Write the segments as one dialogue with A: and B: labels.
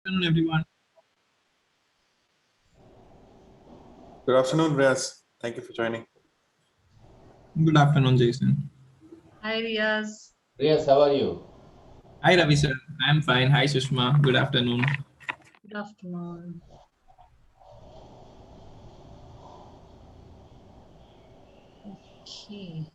A: Afternoon, everyone.
B: Good afternoon, Riaz. Thank you for joining.
A: Good afternoon, Jason.
C: Hi Riaz.
D: Yes, how are you?
A: Hi, Ravi sir. I'm fine. Hi, Sushma. Good afternoon.
C: Good afternoon. Okay.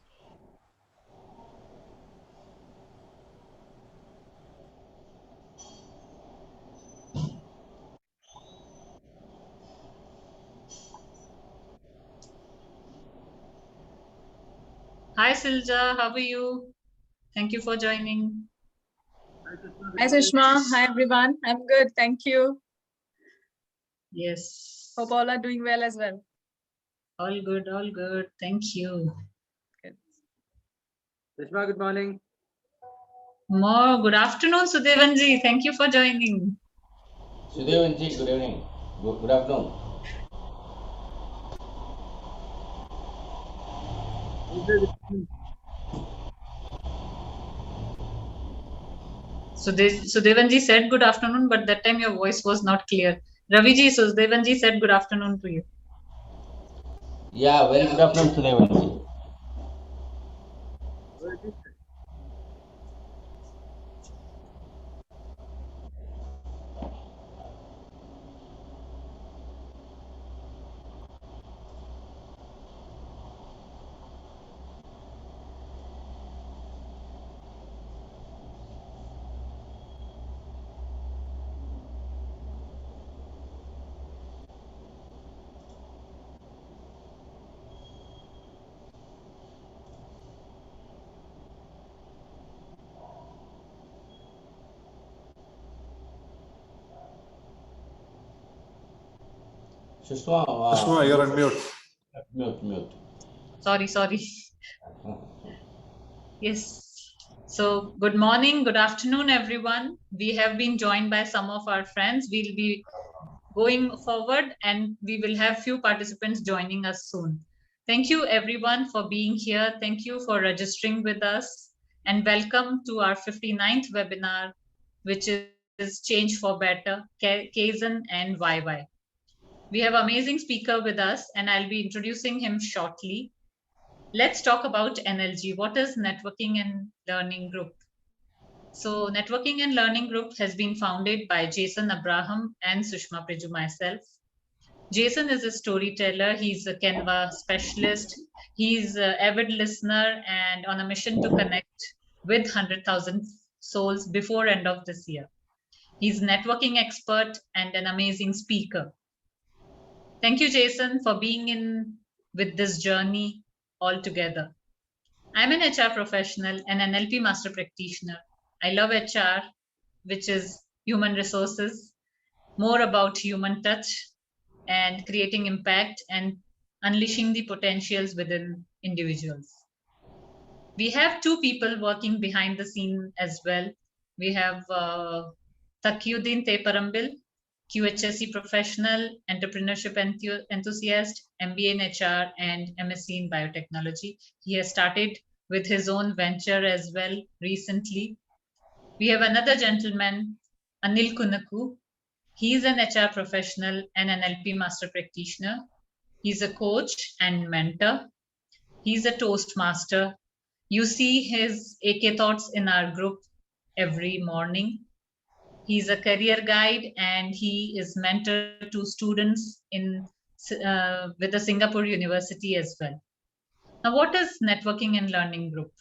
C: Hi Silja, how are you? Thank you for joining.
E: Hi Sushma. Hi everyone. I'm good. Thank you.
C: Yes.
E: Hope all are doing well as well.
C: All good, all good. Thank you.
E: Good.
F: Sushma, good morning.
C: More good afternoon, Sudevanji. Thank you for joining.
D: Sudevanji, good evening. Good afternoon.
C: Sudevanji said good afternoon, but that time your voice was not clear. Raviji, Sudevanji said good afternoon to you.
D: Yeah, very good afternoon, Sudevanji. Sushma,
B: Sushma, you're on mute.
D: mute.
C: Sorry. Yes. So, good morning, good afternoon, everyone. We have been joined by some of our friends. We'll be going forward and we will have few participants joining us soon. Thank you, everyone, for being here. Thank you for registering with us. And welcome to our 59th webinar, which is Change for Better, Kaizen and YY. We have amazing speaker with us, and I'll be introducing him shortly. Let's talk about NLG. What is Networking and Learning Group? So, Networking and Learning Group has been founded by Jason Abraham and Sushma Priju myself. Jason is a storyteller. He's a Canva specialist. He's an avid listener and on a mission to connect with 100,000 souls before end of this year. He's a networking expert and an amazing speaker. Thank you, Jason, for being in with this journey all together. I'm an HR professional and an NLP master practitioner. I love HR, which is human resources, more about human touch and creating impact and unleashing the potentials within individuals. We have two people working behind the scene as well. We have Takyuddin Teparambil, QHSE professional, entrepreneurship enthusiast, MBA in HR, and MSc in biotechnology. He has started with his own venture as well recently. We have another gentleman, Anil Kunaku. He is an HR professional and an NLP master practitioner. He's a coach and mentor. He's a Toastmaster. You see his AK thoughts in our group every morning. He's a career guide and he is mentor to students in with the Singapore University as well. Now, what is Networking and Learning Group?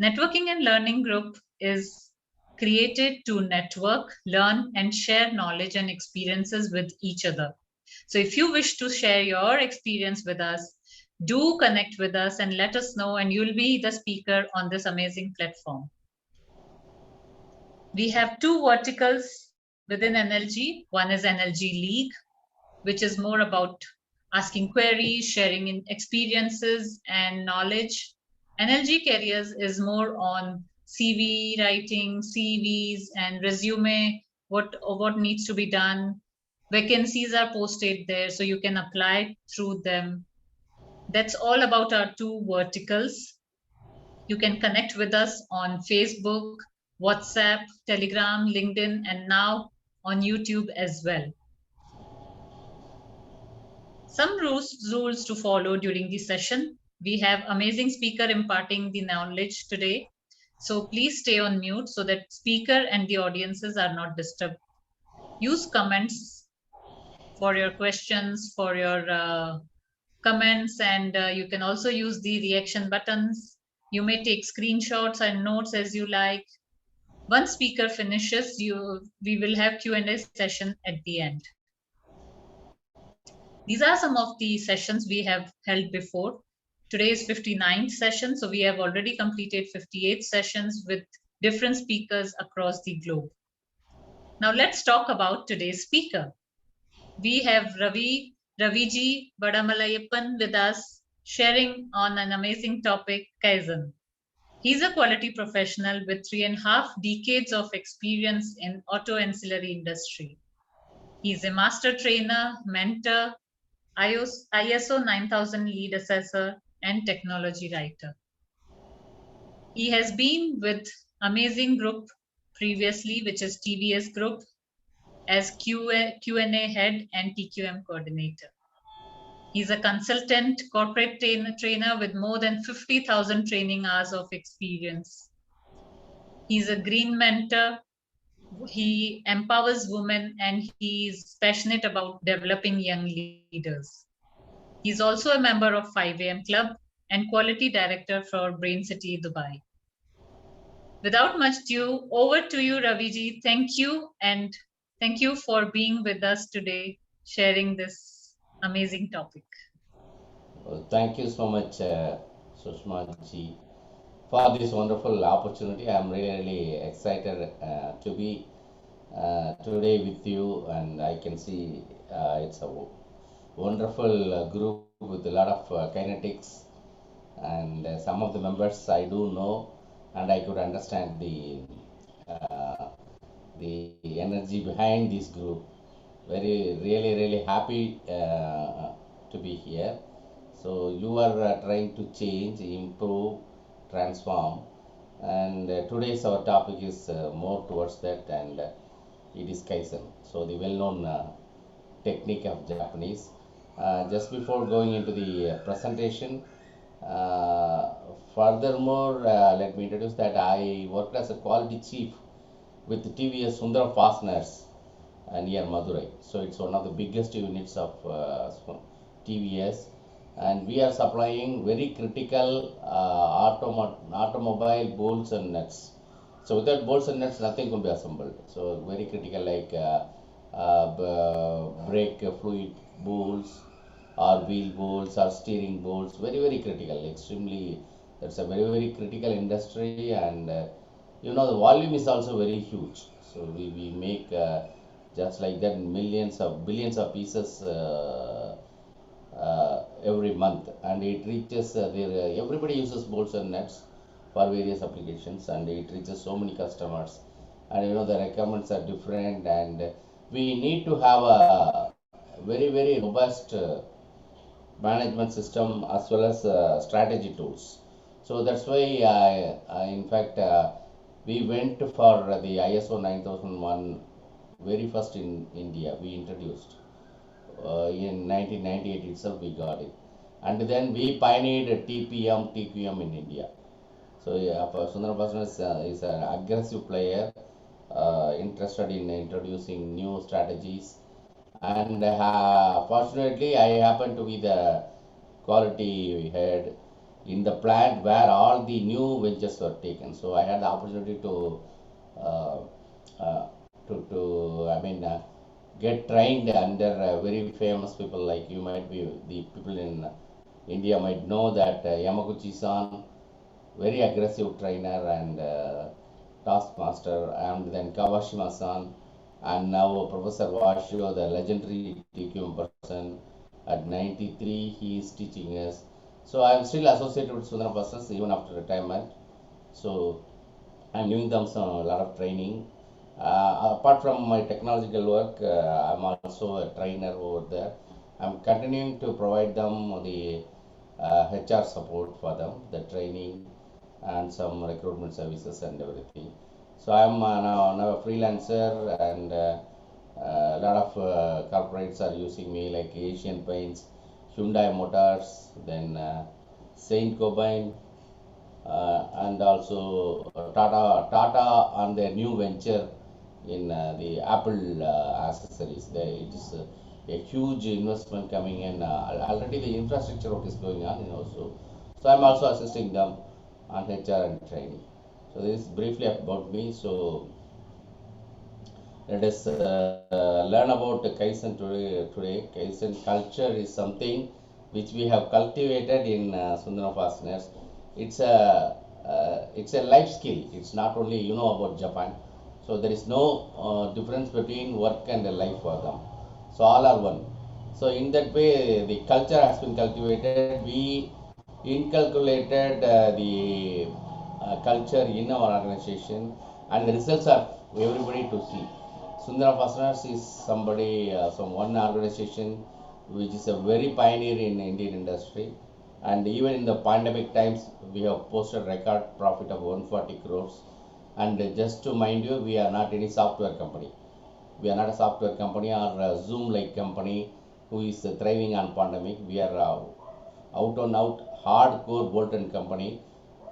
C: Networking and Learning Group is created to network, learn, and share knowledge and experiences with each other. So, if you wish to share your experience with us, do connect with us and let us know, and you'll be the speaker on this amazing platform. We have two verticals within NLG. One is NLG League, which is more about asking queries, sharing in experiences and knowledge. NLG Careers is more on CV writing, CVs and resume, what needs to be done. Vacancies are posted there, so you can apply through them. That's all about our two verticals. You can connect with us on Facebook, WhatsApp, Telegram, LinkedIn, and now on YouTube as well. Some rules to follow during the session. We have amazing speaker imparting the knowledge today. So please stay on mute so that speaker and the audiences are not disturbed. Use comments for your questions, for your comments, and you can also use the reaction buttons. You may take screenshots and notes as you like. Once speaker finishes, we will have Q&A session at the end. These are some of the sessions we have held before. Today is 59th session, so we have already completed 58 sessions with different speakers across the globe. Now let's talk about today's speaker. We have Raviji Vadamalayappan with us, sharing on an amazing topic, Kaizen. He's a quality professional with 3.5 decades of experience in auto ancillary industry. He's a master trainer, mentor, ISO 9000 lead assessor, and technology writer. He has been with Amazing Group previously, which is TVS Group, as Q&A head and TQM coordinator. He's a consultant corporate trainer with more than 50,000 training hours of experience. He's a green mentor. He empowers women and he's passionate about developing young leaders. He's also a member of 5 AM Club and quality director for Brain City, Dubai. Without much ado, over to you, Raviji. Thank you, and thank you for being with us today, sharing this amazing topic.
D: Well, thank you so much, Sushma ji, for this wonderful opportunity. I'm really excited to be today with you, and I can see it's a wonderful group with a lot of kinetics, and some of the members I do know, and I could understand the energy behind this group. Really happy to be here. So you are trying to change, improve, transform, and today's our topic is more towards that, and it is Kaizen. So the well-known technique of Japanese. Just before going into the presentation, furthermore, let me introduce that I worked as a quality chief with TVS Sundaram Fasteners near Madurai. So it's one of the biggest units of TVS, and we are supplying very critical automobile bolts and nuts. So without bolts and nuts, nothing can be assembled. So very critical, like brake fluid bolts, or wheel bolts, or steering bolts. Very critical. Extremely, that's a very critical industry, and the volume is also very huge. So we make just like that billions of pieces every month, and it reaches everybody uses bolts and nuts for various applications, and it reaches so many customers, and the requirements are different, and we need to have a very robust management system as well as strategy tools. So that's why in fact we went for the ISO 9001 very first in India. We introduced in 1998 itself, we got it, and then we pioneered TPM, TQM in India. So Sundaram Fasteners is an aggressive player, interested in introducing new strategies, and fortunately I happen to be the quality head in the plant where all the new ventures were taken. So I had the opportunity to get trained under very famous people, like you might be, the people in India might know that Yamaguchi-san, very aggressive trainer and taskmaster, and then Kawashima-san, and now Professor Washio, the legendary TQM person. At 93, he is teaching us. So I am still associated with Sundaram Fasteners even after retirement. So I'm giving them a lot of training. Apart from my technological work, I'm also a trainer over there. I'm continuing to provide them the HR support for them, the training and some recruitment services and everything. So I'm now a freelancer, and A lot of corporates are using me, like Asian Paints, Hyundai Motors, then Saint Gobain, and also Tata on their new venture in the Apple accessories. It is a huge investment coming in. Already the infrastructure work is going on, also. So I'm also assisting them on HR and training. So this is briefly about me. So let us learn about the Kaizen today. Kaizen culture is something which we have cultivated in Sundara Fasteners. It's a life skill. It's not only about Japan. So there is no difference between work and life for them. So all are one. So in that way, the culture has been cultivated. We inculcated the culture in our organization, and the results are everybody to see. Sundara Fasteners is somebody, some one organization which is a very pioneer in Indian industry. And even in the pandemic times, we have posted record profit of 140 crores. And just to mind you, we are not any software company. We are not a software company or a Zoom-like company who is thriving on pandemic. We are out and out hardcore Bolton company.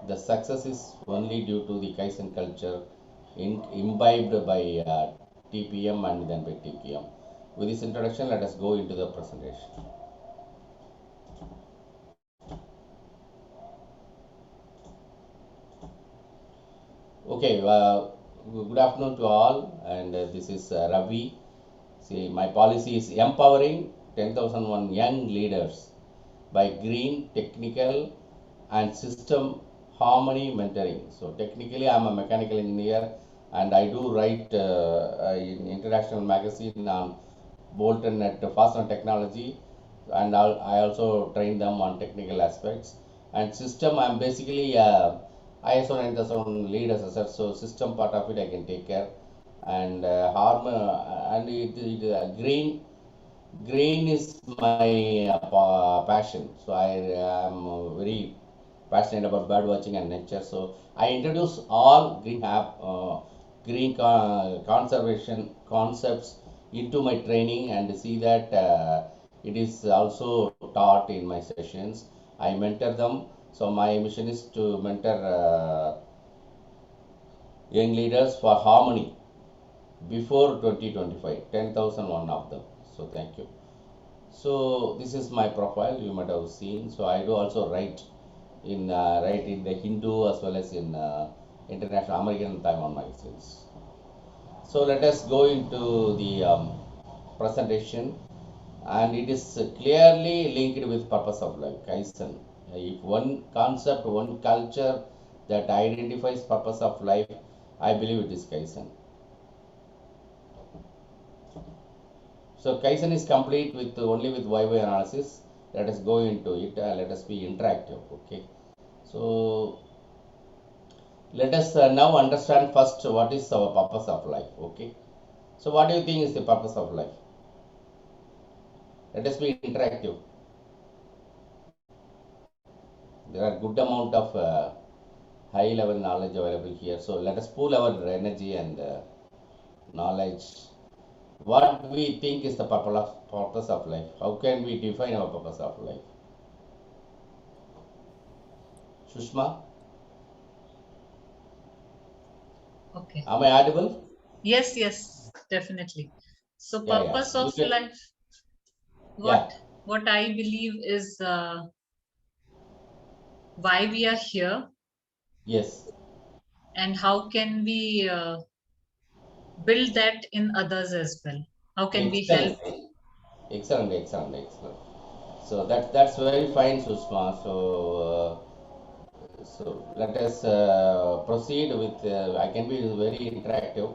D: The success is only due to the Kaizen culture imbibed by TPM and then by TPM. With this introduction, let us go into the presentation. Okay, good afternoon to all, and this is Ravi. See, my policy is empowering 10,001 young leaders by green, technical, and system harmony mentoring. So technically, I'm a mechanical engineer, and I do write in international magazine on Bolton at Fastener Technology, and I also train them on technical aspects. And system, I'm basically ISO 9000 lead assessor, so system part of it I can take care. And green is my passion. So I am very passionate about bird watching and nature. So I introduce all green conservation concepts into my training and see that it is also taught in my sessions. I mentor them. So my mission is to mentor young leaders for harmony before 2025, 10,001 of them. So thank you. So this is my profile, you might have seen. So I do also write in the Hindu as well as in international American Taiwan magazines. So let us go into the presentation, and it is clearly linked with purpose of life, Kaizen. If one concept, one culture that identifies purpose of life, I believe it is Kaizen. So Kaizen is complete with only with YY analysis. Let us go into it. Let us be interactive. Okay. So let us now understand first what is our purpose of life. Okay. So what do you think is the purpose of life? Let us be interactive. There are good amount of high level knowledge available here. So let us pool our energy and knowledge. What we think is the purpose of life? How can we define our purpose of life? Sushma,
C: Okay.
D: am I audible?
C: Yes, definitely. So
D: Yeah,
C: purpose
D: You
C: of
D: can,
C: life,
D: yeah,
C: what I believe is why we are here
D: yes,
C: and how can we build that in others as well. How can we help?
D: excellent, excellent. So that's very fine, Sushma. So let us proceed with. I can be very interactive,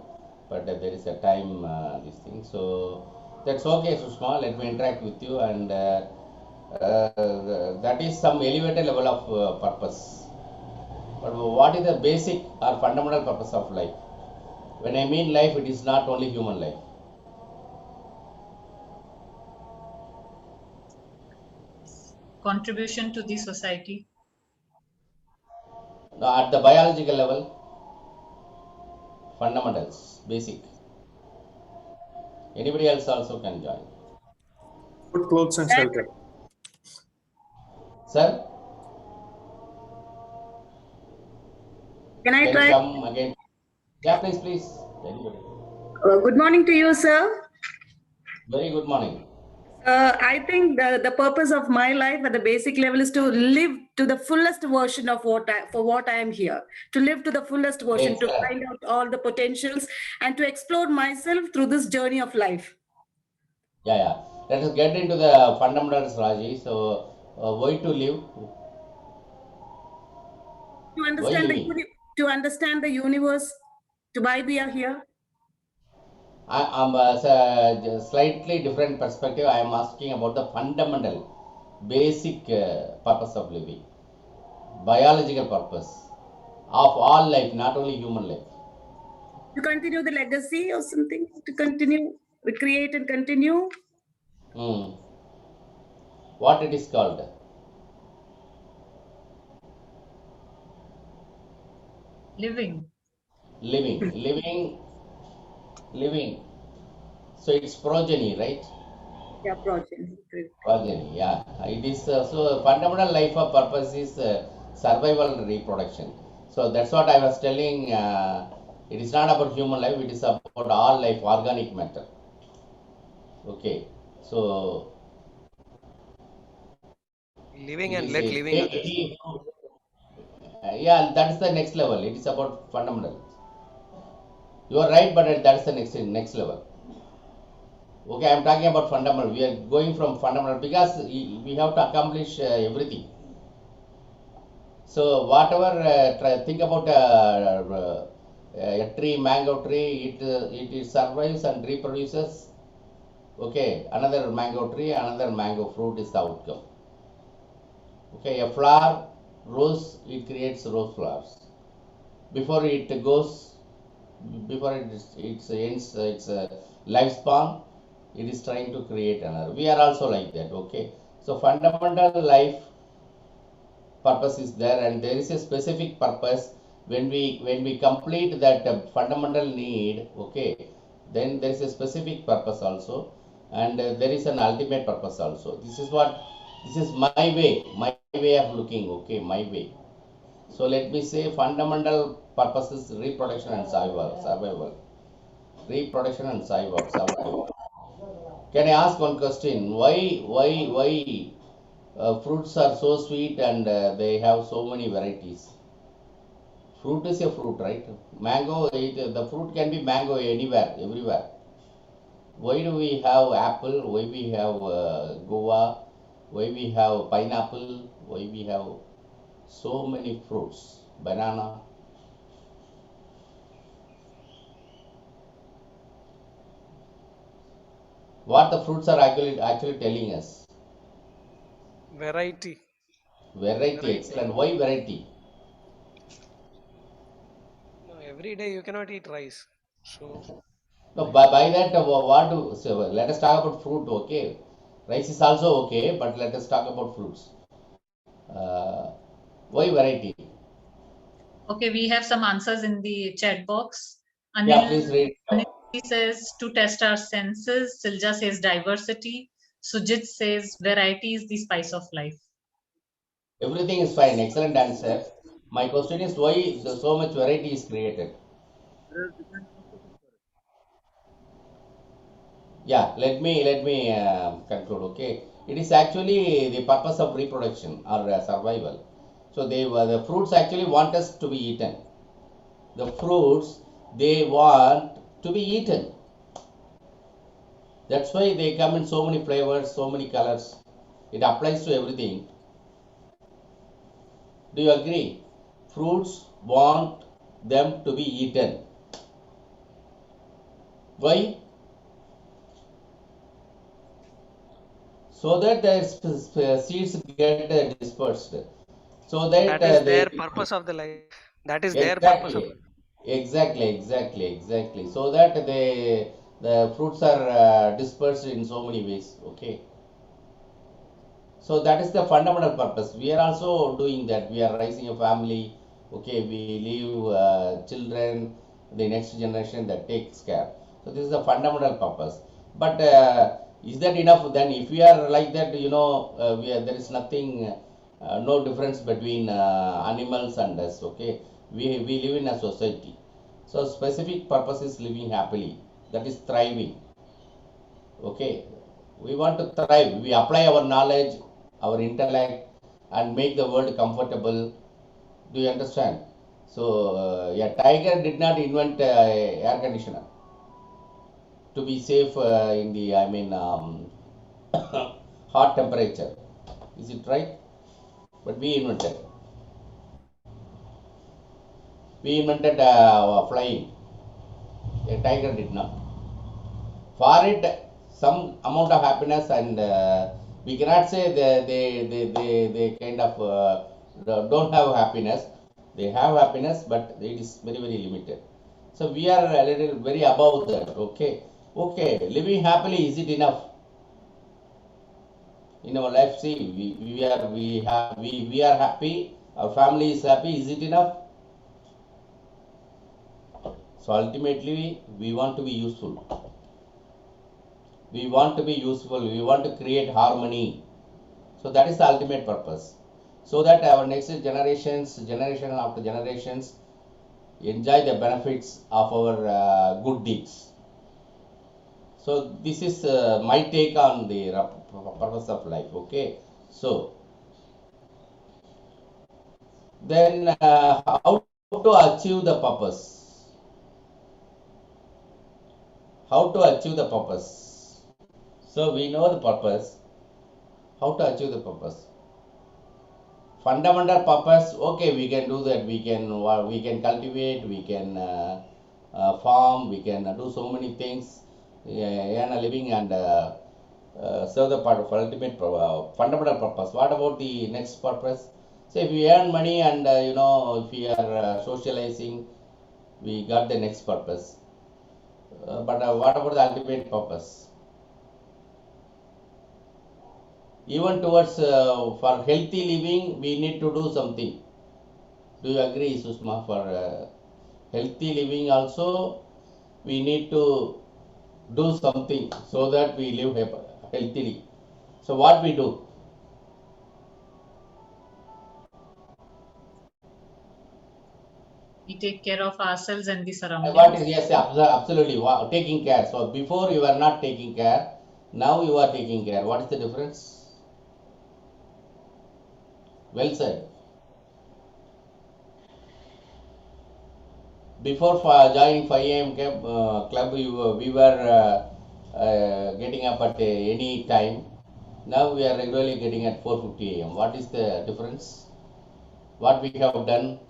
D: but there is a time this thing. So that's okay, Sushma. Let me interact with you, and that is some elevated level of purpose. But what is the basic or fundamental purpose of life? When I mean life, it is not only human life.
C: Contribution to the society.
D: Now, at the biological level, fundamentals, basic. Anybody else also can join.
B: Food, clothes, and shelter.
D: Sir,
E: Can I
D: can you
E: try?
D: come again? Yeah, please, please. Anybody?
E: Good morning to you, sir.
D: Very good morning.
E: I think the purpose of my life at the basic level is to live to the fullest version of what I am here. To live to the fullest version, to
D: Excellent.
E: find out all the potentials and to explore myself through this journey of life.
D: Yeah, yeah. Let us get into the fundamentals, Raji. So, why to live?
E: To
D: Why
E: understand
D: living?
E: to understand the universe, to why we are here.
D: I'm slightly different perspective. I am asking about the fundamental, basic purpose of living, biological purpose of all life, not only human life.
E: To continue the legacy or something, to continue, we create and continue.
D: Hmm. What it is called?
C: Living.
D: Living. So it's progeny, right?
E: Yeah, project.
D: Progeny, yeah. It is so fundamental life of purpose is survival and reproduction. So that's what I was telling. It is not about human life. It is about all life, organic matter. Okay. So
G: Living
D: it
G: and
D: is
G: let
D: a
G: living others.
D: yeah. That is the next level. It is about fundamental. You are right, but that's the next level. Okay, I'm talking about fundamental. We are going from fundamental because we have to accomplish everything. So whatever think about a tree, mango tree, it survives and reproduces. Okay, another mango tree, another mango fruit is the outcome. Okay, a flower, rose, it creates rose flowers. Before it goes, before it ends its lifespan, it is trying to create another. We are also like that. Okay, so fundamental life purpose is there, and there is a specific purpose when we complete that fundamental need. Okay, then there is a specific purpose also, and there is an ultimate purpose also. This is my way of looking. Okay, my way. So let me say fundamental purpose is reproduction and survival, reproduction and survival. Can I ask one question? Why fruits are so sweet and they have so many varieties? Fruit is a fruit, right? Mango, the fruit can be mango anywhere, everywhere. Why do we have apple? Why we have guava? Why we have pineapple? Why we have so many fruits? Banana. What the fruits are actually telling us?
G: Variety.
D: Variety, excellent. Why variety?
G: No, every day you cannot eat rice. So
D: No, by that, what do so let us talk about fruit, okay? Rice is also okay, but let us talk about fruits. Uh, why variety?
C: Okay, we have some answers in the chat box.
D: Yeah, please read.
C: Anil says to test our senses. Silja says diversity. Sujit says variety is the spice of life.
D: Everything is fine. Excellent answer. My question is why so much variety is created? Yeah, let me conclude. Okay, it is actually the purpose of reproduction or survival. So the fruits actually want us to be eaten. The fruits they want to be eaten. That's why they come in so many flavors, so many colors. It applies to everything. Do you agree? Fruits want them to be eaten. Why? So that the seeds get dispersed. So that
G: that is
D: they
G: their purpose of the life. That is their purpose of
D: exactly, exactly. So that the fruits are dispersed in so many ways. Okay. So that is the fundamental purpose. We are also doing that. We are raising a family. Okay, we leave children, the next generation that takes care. So this is the fundamental purpose. But is that enough? Then if we are like that, there is nothing, no difference between animals and us. Okay, we live in a society. So specific purpose is living happily. That is thriving. Okay, we want to thrive. We apply our knowledge, our intellect, and make the world comfortable. Do you understand? So tiger did not invent air conditioner to be safe in the, hot temperature. Is it right? But we invented. We invented flying. A tiger did not. For it, some amount of happiness, and we cannot say they kind of don't have happiness. They have happiness, but it is very, very limited. So we are a little very above that. Okay, living happily, is it enough? In our life, see, we are happy, our family is happy, is it enough? So ultimately, we want to be useful. We want to be useful, we want to create harmony. So that is the ultimate purpose. So that our next generations, generation after generations, enjoy the benefits of our good deeds. So this is my take on the purpose of life. Okay, so then how to achieve the purpose? How to achieve the purpose? So we know the purpose. How to achieve the purpose? Fundamental purpose. Okay, we can do that. We can cultivate. We can farm. We can do so many things, earn a living, and serve the part of ultimate fundamental purpose. What about the next purpose? So if we earn money and if we are socializing, we got the next purpose. But what about the ultimate purpose? Even towards for healthy living, we need to do something. Do you agree, Sushma? For healthy living also, we need to do something so that we live healthily. So what we do?
C: We take care of ourselves and the
D: What
C: surroundings.
D: is, yes, absolutely. Taking care. So before you were not taking care, now you are taking care. What is the difference? Well said. Before joining 5 a.m. club, we were getting up at any time. Now we are regularly getting at 4:50 a.m. What is the difference? What we have done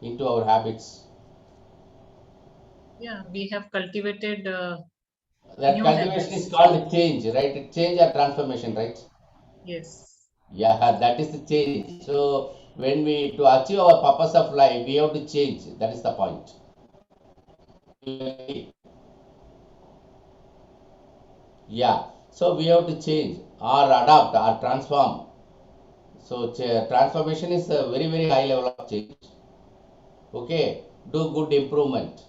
D: into our habits?
C: Yeah, we have cultivated
D: That
C: new
D: cultivation is
C: habits.
D: called change, right? Change or transformation, right?
C: Yes.
D: Yeah, that is the change. So when we to achieve our purpose of life, we have to change. That is the point. Yeah. So we have to change or adapt or transform. So transformation is a very, very high level of change. Okay. Do good improvement.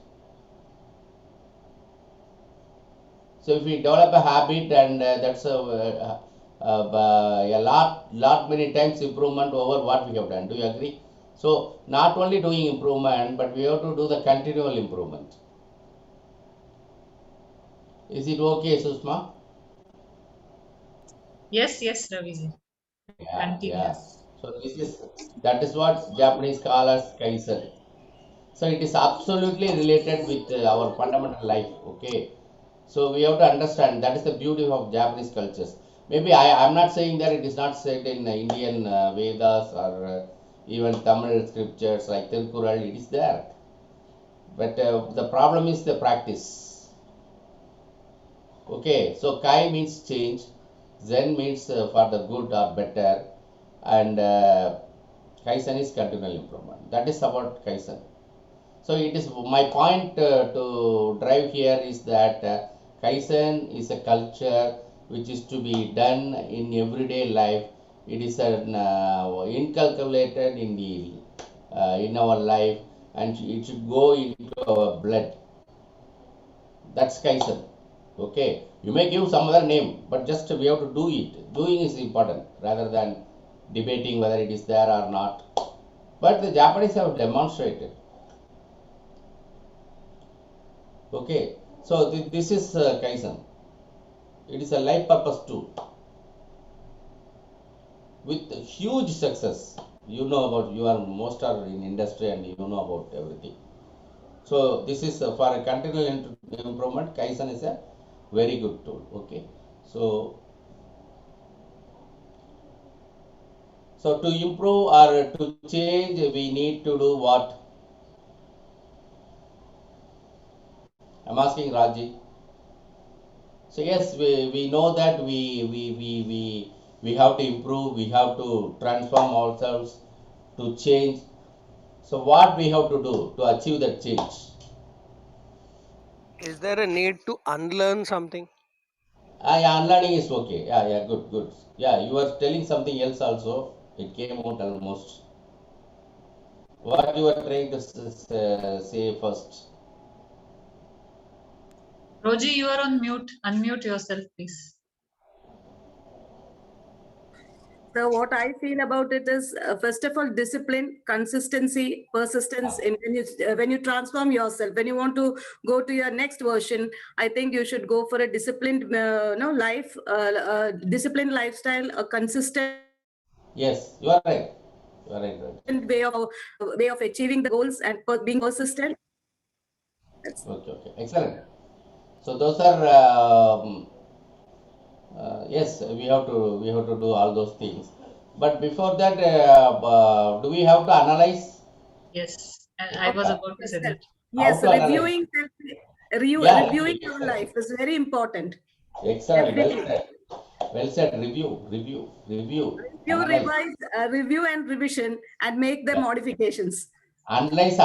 D: So if we develop a habit, and that's a lot many times improvement over what we have done. Do you agree? So not only doing improvement, but we have to do the continual improvement. Is it okay, Susma?
C: Yes, yes, Raviji.
D: Yeah, yeah.
C: Continuous.
D: So that is what Japanese call as kaizen. So it is absolutely related with our fundamental life. Okay. So we have to understand that is the beauty of Japanese cultures. Maybe I'm not saying that it is not said in Indian Vedas or even Tamil scriptures like Tirukkural. It is there. But the problem is the practice. Okay. So Kai means change. Zen means for the good or better. And Kaizen is continual improvement. That is about Kaizen. So it is my point to drive here is that Kaizen is a culture which is to be done in everyday life. It is an inculcated in the in our life, and it should go into our blood. That's Kaizen. Okay, you may give some other name, but just we have to do it. Doing is important rather than debating whether it is there or not. But the Japanese have demonstrated. Okay, so this is Kaizen. It is a life purpose tool with huge success. You know about, you are most are in industry and you know about everything. So this is for a continual improvement. Kaizen is a very good tool. Okay, so to improve or to change, we need to do what? I'm asking Raji. So yes, we know that we have to improve, we have to transform ourselves to change. So what we have to do to achieve that change?
G: is there a need to unlearn something?
D: Yeah, unlearning is okay. Yeah, good, good. Yeah, you were telling something else also. It came out almost. What you were trying to say first?
C: Roji, you are on mute. Unmute yourself, please.
E: So what I feel about it is, first of all, discipline, consistency, persistence. In when you transform yourself, when you want to go to your next version, I think you should go for a disciplined, life, disciplined lifestyle, a consistent
D: Yes, you are right. You are right, right.
E: way of achieving the goals and being persistent.
D: Okay, excellent. So those are yes, we have to do all those things. But before that, do we have to analyze?
C: Yes, I
D: How
C: was
D: to,
C: about to
E: Yes,
C: say that.
E: yes,
D: analyze? Yeah,
E: reviewing your
D: excellent,
E: life is very important.
D: excellent. Well
E: Definitely.
D: said. Well said. Review, analyze.
E: Review and revision and make the
D: Yeah.
E: modifications.
D: Unless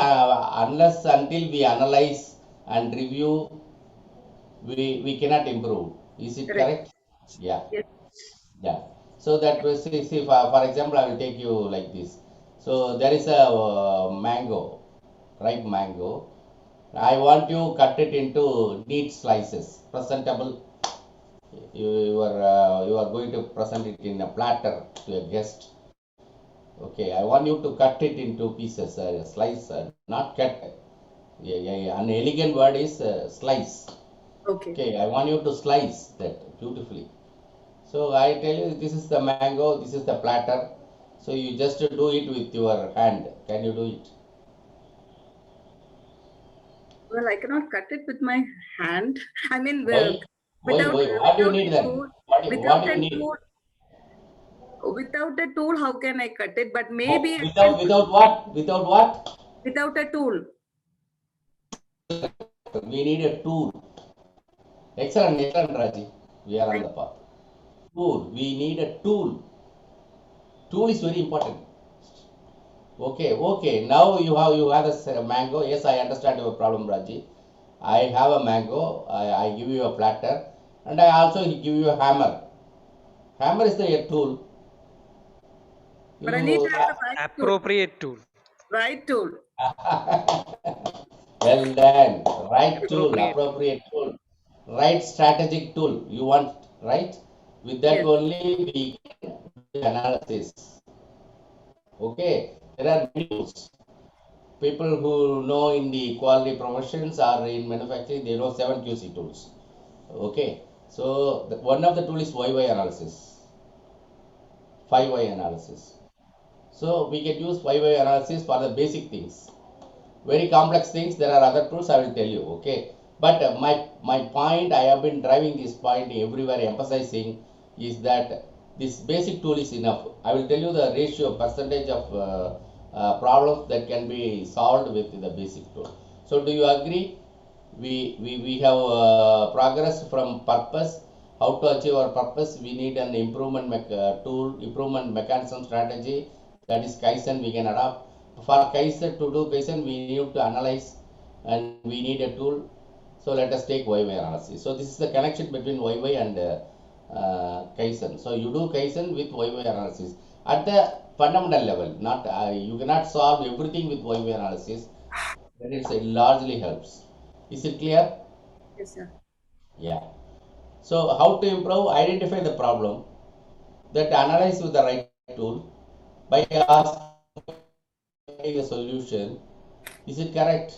D: until we analyze and review, we cannot improve. Is it
E: Correct.
D: correct? Yeah.
E: Yes.
D: Yeah. So that was, see for example, I will take you like this. So there is a mango, ripe mango. I want you cut it into neat slices, presentable. You are going to present it in a platter to a guest. Okay, I want you to cut it into pieces, slice, not cut. Yeah. An elegant word is slice.
E: Okay.
D: Okay, I want you to slice that beautifully. So I tell you, this is the mango, this is the platter. So you just do it with your hand. Can you do it?
E: Well, I cannot cut it with my hand. I mean,
D: Why?
E: without
D: What do you
E: without
D: need
E: a
D: then?
E: tool,
D: What do you need?
E: without a tool, how can I cut it? But
D: Oh,
E: maybe I can
D: without what? Without what?
E: without a tool.
D: We need a tool. Excellent, Raji. We are on the path. Tool. We need a tool. Tool is very important. Okay. Now you have a mango. Yes, I understand your problem, Raji. I have a mango. I give you a platter, and I also give you a hammer. Hammer is the tool.
E: But I need
D: You
E: to have the
G: Appropriate tool.
E: right tool.
D: well done. Right tool,
G: Appropriate.
D: appropriate tool, right strategic tool. You want right. With that
E: Yes.
D: only we can do analysis. Okay, there are many tools. People who know in the quality professions or in manufacturing, they know 7 QC tools. Okay, so one of the tool is YY analysis, 5Y analysis. So we can use 5Y analysis for the basic things. Very complex things, there are other tools I will tell you. Okay, but my point, I have been driving this point everywhere, emphasizing is that this basic tool is enough. I will tell you the ratio, percentage of problems that can be solved with the basic tool. So do you agree? We have progress from purpose. How to achieve our purpose? We need an improvement tool, improvement mechanism strategy. That is Kaizen we can adopt. For Kaizen, to do Kaizen, we need to analyze and we need a tool. So let us take YY analysis. So this is the connection between YY and Kaizen. So you do Kaizen with YY analysis at the fundamental level. Not you cannot solve everything with YY analysis. But it largely helps. Is it clear?
E: Yes, sir.
D: Yeah. So how to improve? Identify the problem, that analyze with the right tool by asking the solution. Is it correct?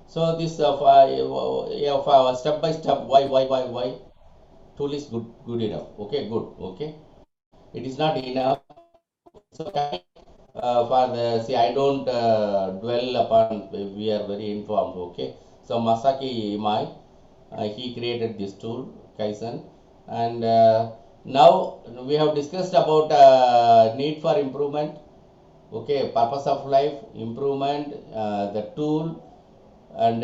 D: So this step by step, why tool is good enough. Okay, good. Okay, it is not enough. So for the I don't dwell upon. We are very informed. Okay, so Masaki Imai, he created this tool Kaizen, and now we have discussed about need for improvement. Okay, purpose of life, improvement, the tool, and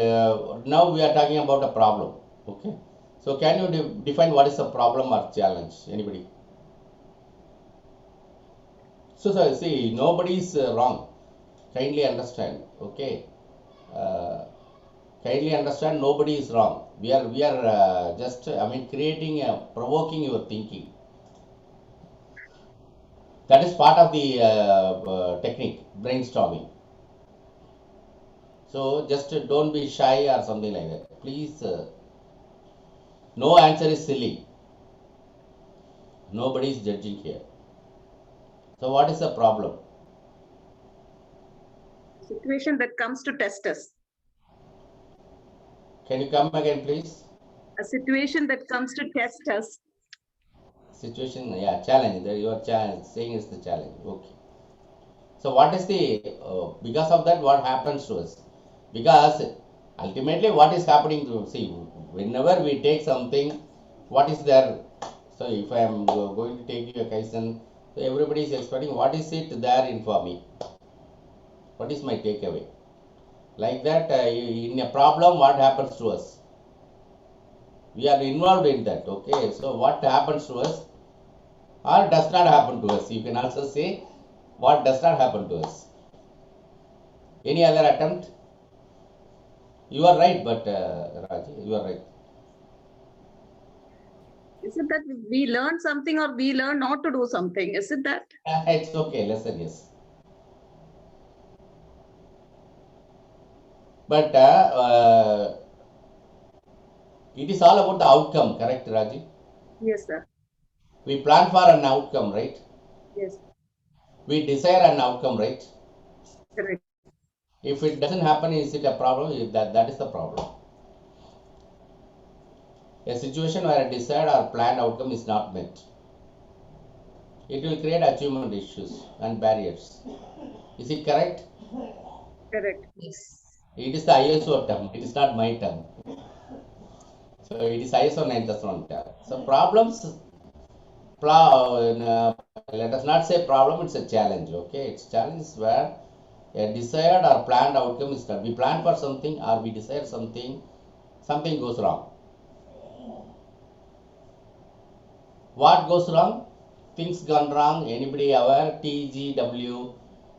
D: now we are talking about a problem. Okay, so can you define what is the problem or challenge? Anybody? So see, nobody is wrong. Kindly understand. Okay, uh, kindly understand. Nobody is wrong. We are just creating provoking your thinking. That is part of the technique, brainstorming. So just don't be shy or something like that. Please, no answer is silly. Nobody is judging here. So what is the problem?
E: Situation that comes to test us.
D: Can you come again, please?
E: A situation that comes to test us.
D: Situation, yeah, challenge. That you are saying is the challenge. Okay. So what is the because of that? What happens to us? Because ultimately, what is happening to see whenever we take something, what is there? So if I am going to take you a Kaizen, so everybody is expecting what is it there in for me? What is my takeaway? Like that, in a problem, what happens to us? We are involved in that. Okay, so what happens to us or does not happen to us? You can also say what does not happen to us. Any other attempt? You are right, but Raji, you are right.
E: Is it that we learn something or we learn not to do something? Is it that?
D: It's okay, lesson, yes. But it is all about the outcome, correct, Raji?
E: Yes, sir.
D: We plan for an outcome, right?
E: Yes,
D: We desire an outcome, right?
E: correct.
D: If it doesn't happen, is it a problem? That is the problem. A situation where a desired or planned outcome is not met, it will create achievement issues and barriers. Is it correct?
E: Correct.
C: Yes.
D: It is the ISO term. It is not my term. So it is ISO 9001 term. So problems, let us not say problem, it's a challenge. Okay, it's challenge where a desired or planned outcome is not. We plan for something or we desire something, something goes wrong. What goes wrong? Things gone wrong. Anybody aware? TGW,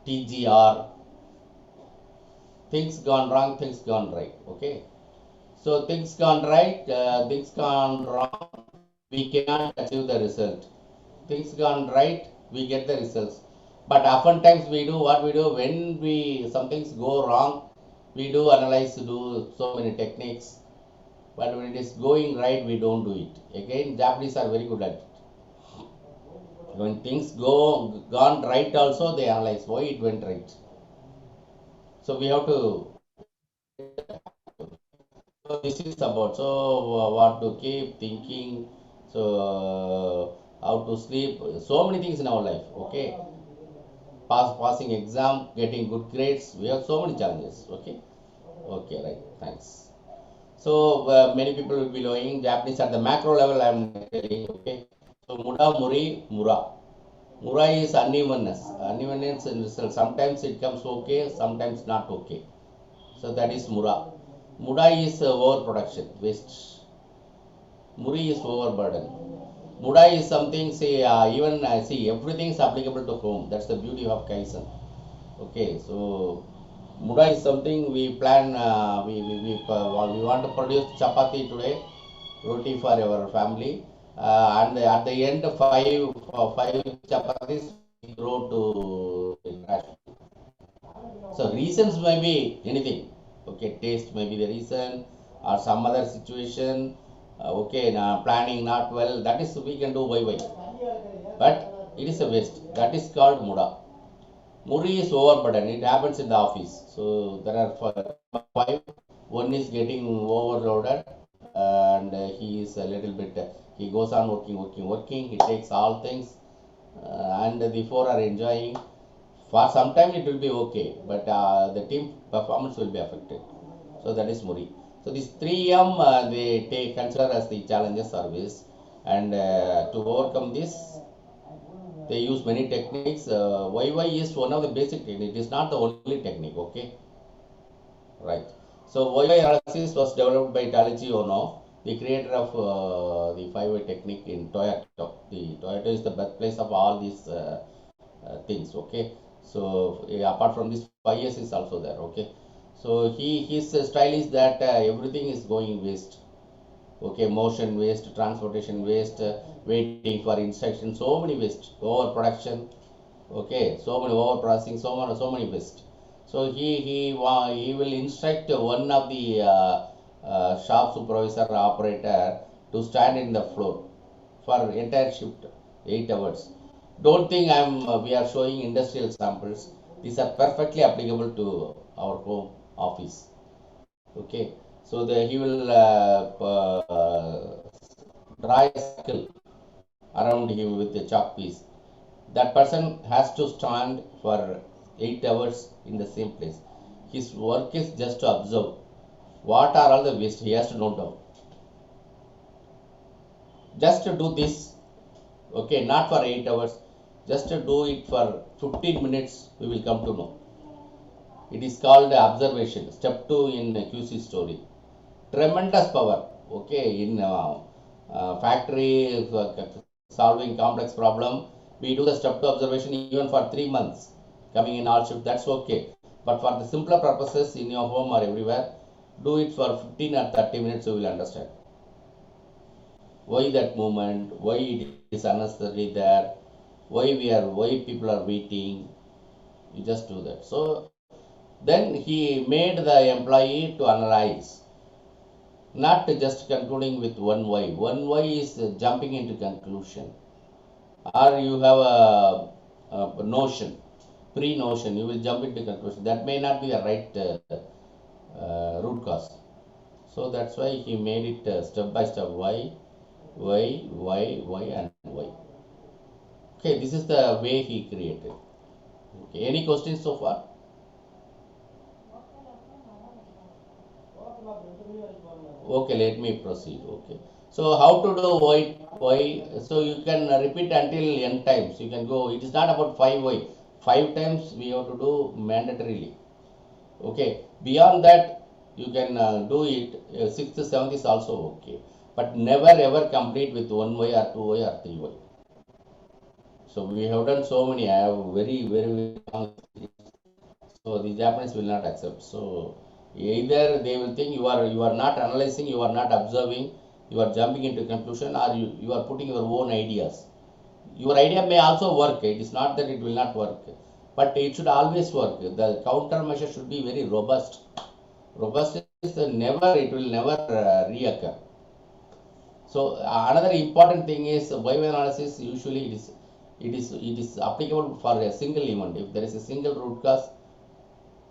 D: TGR. Things gone wrong, things gone right. Okay. So things gone right, things gone wrong, we cannot achieve the result. Things gone right, we get the results. But oftentimes we do what we do when some things go wrong, we do analyze, do so many techniques. But when it is going right, we don't do it. Again, Japanese are very good at it. When things gone right, also they analyze why it went right. So we have to. So this is about what to keep thinking. So how to sleep. So many things in our life. Okay, passing exam, getting good grades. We have so many challenges. Okay, okay, right. Thanks. So many people will be knowing Japanese at the macro level. I am telling. Okay. So Muda, Muri, Mura. Mura is unevenness. Unevenness in result. Sometimes it comes okay, sometimes not okay. So that is Mura. Muda is overproduction, waste. Muri is overburden. Muda is something, say, even see, everything is applicable to home. That's the beauty of Kaizen. Okay, so Muda is something we plan, we want to produce chapati today, roti for our family. And at the end, five chapatis grow to trash. So reasons may be anything. Okay, taste may be the reason or some other situation Okay, now planning not well, that is we can do YY, but it is a waste. That is called Muda. Muri is overburden. It happens in the office. So there are five. One is getting overloaded, and he is a little bit. He goes on working. He takes all things, and the four are enjoying. For some time it will be okay, but the team performance will be affected. So that is Muri. So these 3M they take consider as the challenges service, and to overcome this, they use many techniques. YY is one of the basic techniques. It is not the only technique. Okay, right. So YY analysis was developed by Taiichi Ohno, the creator of the 5-way technique in Toyota. The Toyota is the birthplace of all these things. Okay, so apart from this, 5 years is also there. Okay, so his style is that everything is going waste. Okay, motion waste, transportation waste, waiting for instruction, so many waste, overproduction. Okay, so many overprocessing, so many waste. So he will instruct one of the shop supervisor or operator to stand in the floor for entire shift, 8 hours. Don't think we are showing industrial samples. These are perfectly applicable to our home office. Okay, so he will draw a circle around him with a chalk piece. That person has to stand for 8 hours in the same place. His work is just to observe what are all the waste. He has to note down. Just to do this, okay, not for 8 hours, just to do it for 15 minutes, we will come to know. It is called observation, step 2 in QC story. Tremendous power, okay, in factory solving complex problem. We do the step 2 observation even for 3 months, coming in all shift, that's okay. But for the simpler purposes in your home or everywhere, do it for 15 or 30 minutes, you will understand. Why that movement, why it is unnecessary there, why people are waiting. You just do that. So then he made the employee to analyze, not just concluding with one why. One why is jumping into conclusion, or you have a notion, pre-notion, you will jump into conclusion. That may not be the right root cause. So that's why he made it step by step. Why, and why. Okay, this is the way he created. Okay, any questions so far? Okay, let me proceed. Okay, so how to do why? So you can repeat until n times. You can go. It is not about 5 why. 5 times we have to do mandatorily. Okay, beyond that you can do it. 6th, 7th is also okay, but never ever complete with 1 why or 2 why or 3 why. So we have done so many. I have very long. So the Japanese will not accept. So either they will think you are not analyzing, you are not observing, you are jumping into conclusion, or you are putting your own ideas. Your idea may also work. It is not that it will not work, but it should always work. The countermeasure should be very robust. Robust is it will never reoccur. So another important thing is YY analysis. Usually it is applicable for a single event. If there is a single root cause,